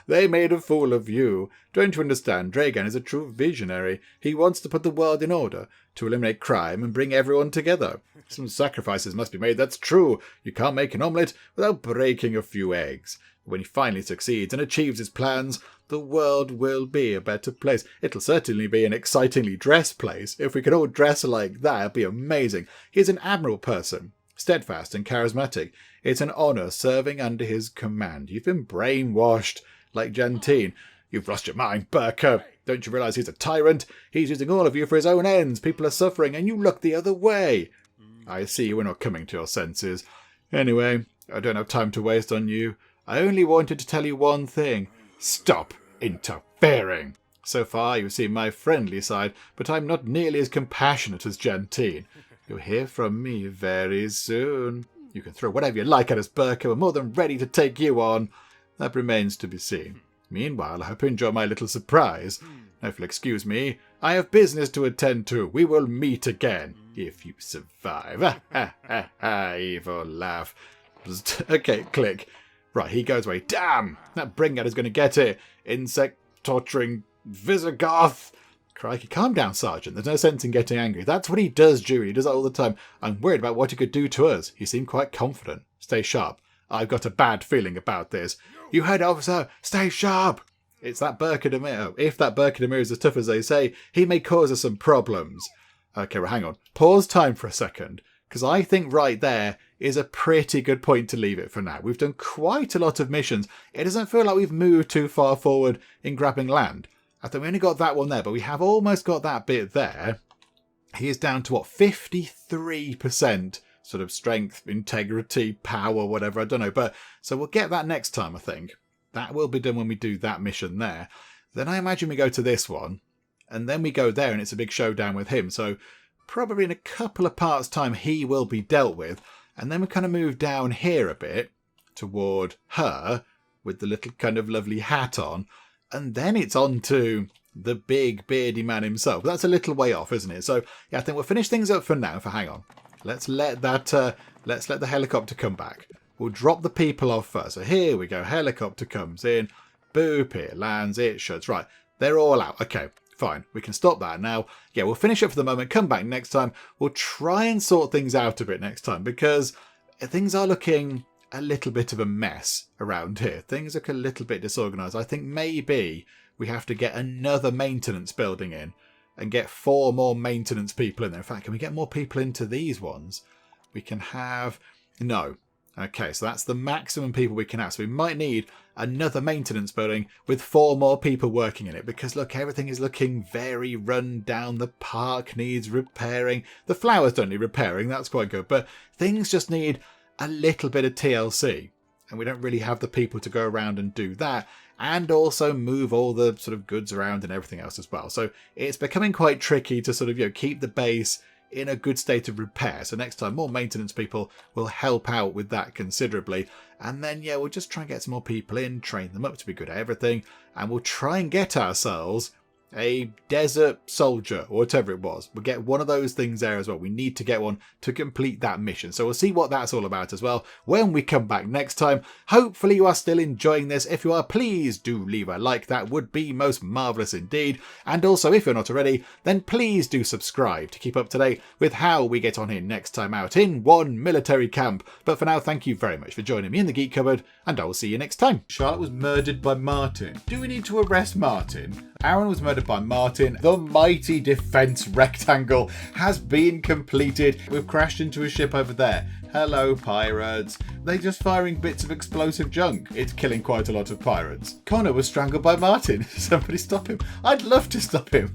They made a fool of you. Don't you understand? Dragan is a true visionary. He wants to put the world in order, to eliminate crime and bring everyone together. Some sacrifices must be made, that's true. You can't make an omelette without breaking a few eggs. When he finally succeeds and achieves his plans, the world will be a better place. It'll certainly be an excitingly dressed place. If we could all dress like that, it'd be amazing. He's an admirable person. Steadfast and charismatic. It's an honour serving under his command. You've been brainwashed, like Jantine. You've lost your mind, Berker. Don't you realise he's a tyrant? He's using all of you for his own ends. People are suffering, and you look the other way. I see we're not coming to your senses. Anyway, I don't have time to waste on you. I only wanted to tell you one thing. Stop interfering. So far, you've seen my friendly side, but I'm not nearly as compassionate as Jantine. You'll hear from me very soon. You can throw whatever you like at us, Berker. We're more than ready to take you on. That remains to be seen. Meanwhile, I hope you enjoy my little surprise. Now, if you'll excuse me, I have business to attend to. We will meet again, if you survive. Evil laugh. Okay, click. Right, he goes away. Damn! That Bringat is going to get it. Insect torturing Visigoth. Crikey, calm down, Sergeant. There's no sense in getting angry. That's what he does, Julie. He does that all the time. I'm worried about what he could do to us. He seemed quite confident. Stay sharp. I've got a bad feeling about this. You heard, officer. Stay sharp. It's that Berker Demir. If that Berker Demir is as tough as they say, he may cause us some problems. Okay, well, hang on. Pause time for a second. Because I think right there is a pretty good point to leave it for now. We've done quite a lot of missions. It doesn't feel like we've moved too far forward in grabbing land. I think we only got that one there, but we have almost got that bit there. He is down to, what, 53% sort of strength, integrity, power, whatever, I don't know. But so we'll get that next time, I think. That will be done when we do that mission there. Then I imagine we go to this one, and then we go there, and it's a big showdown with him. So probably in a couple of parts' time, he will be dealt with. And then we kind of move down here a bit toward her with the little kind of lovely hat on. And then it's on to the big beardy man himself. But that's a little way off, isn't it? So yeah, I think we'll finish things up for now. Hang on. Let's let the helicopter come back. We'll drop the people off first. So here we go. Helicopter comes in. Boop, it lands. It shuts. Right. They're all out. Okay, fine. We can stop that now. Yeah, we'll finish up for the moment. Come back next time. We'll try and sort things out a bit next time because things are looking a little bit of a mess around here. Things look a little bit disorganised. I think maybe we have to get another maintenance building in and get 4 more maintenance people in there. In fact, can we get more people into these ones? We can have... No. Okay, so that's the maximum people we can have. So we might need another maintenance building with 4 more people working in it. Because look, everything is looking very run down. The park needs repairing. The flowers don't need repairing. That's quite good. But things just need a little bit of TLC. And we don't really have the people to go around and do that. And also move all the sort of goods around and everything else as well. So it's becoming quite tricky to sort of, keep the base in a good state of repair. So next time, more maintenance people will help out with that considerably. And then, we'll just try and get some more people in, train them up to be good at everything. And we'll try and get ourselves a desert soldier or whatever it was. We'll get one of those things there as well. We need to get one to complete that mission. So we'll see what that's all about as well when we come back next time. Hopefully you are still enjoying this. If you are, please do leave a like. That would be most marvellous indeed. And also, if you're not already, then please do subscribe to keep up to date with how we get on here next time out in one military camp. But for now, thank you very much for joining me in the Geek Cupboard, and I will see you next time. Charlotte was murdered by Martin. Do we need to arrest Martin? Aaron was murdered by Martin. The mighty defence rectangle has been completed. We've crashed into a ship over there. Hello, pirates. They're just firing bits of explosive junk. It's killing quite a lot of pirates. Connor was strangled by Martin. Somebody stop him. I'd love to stop him.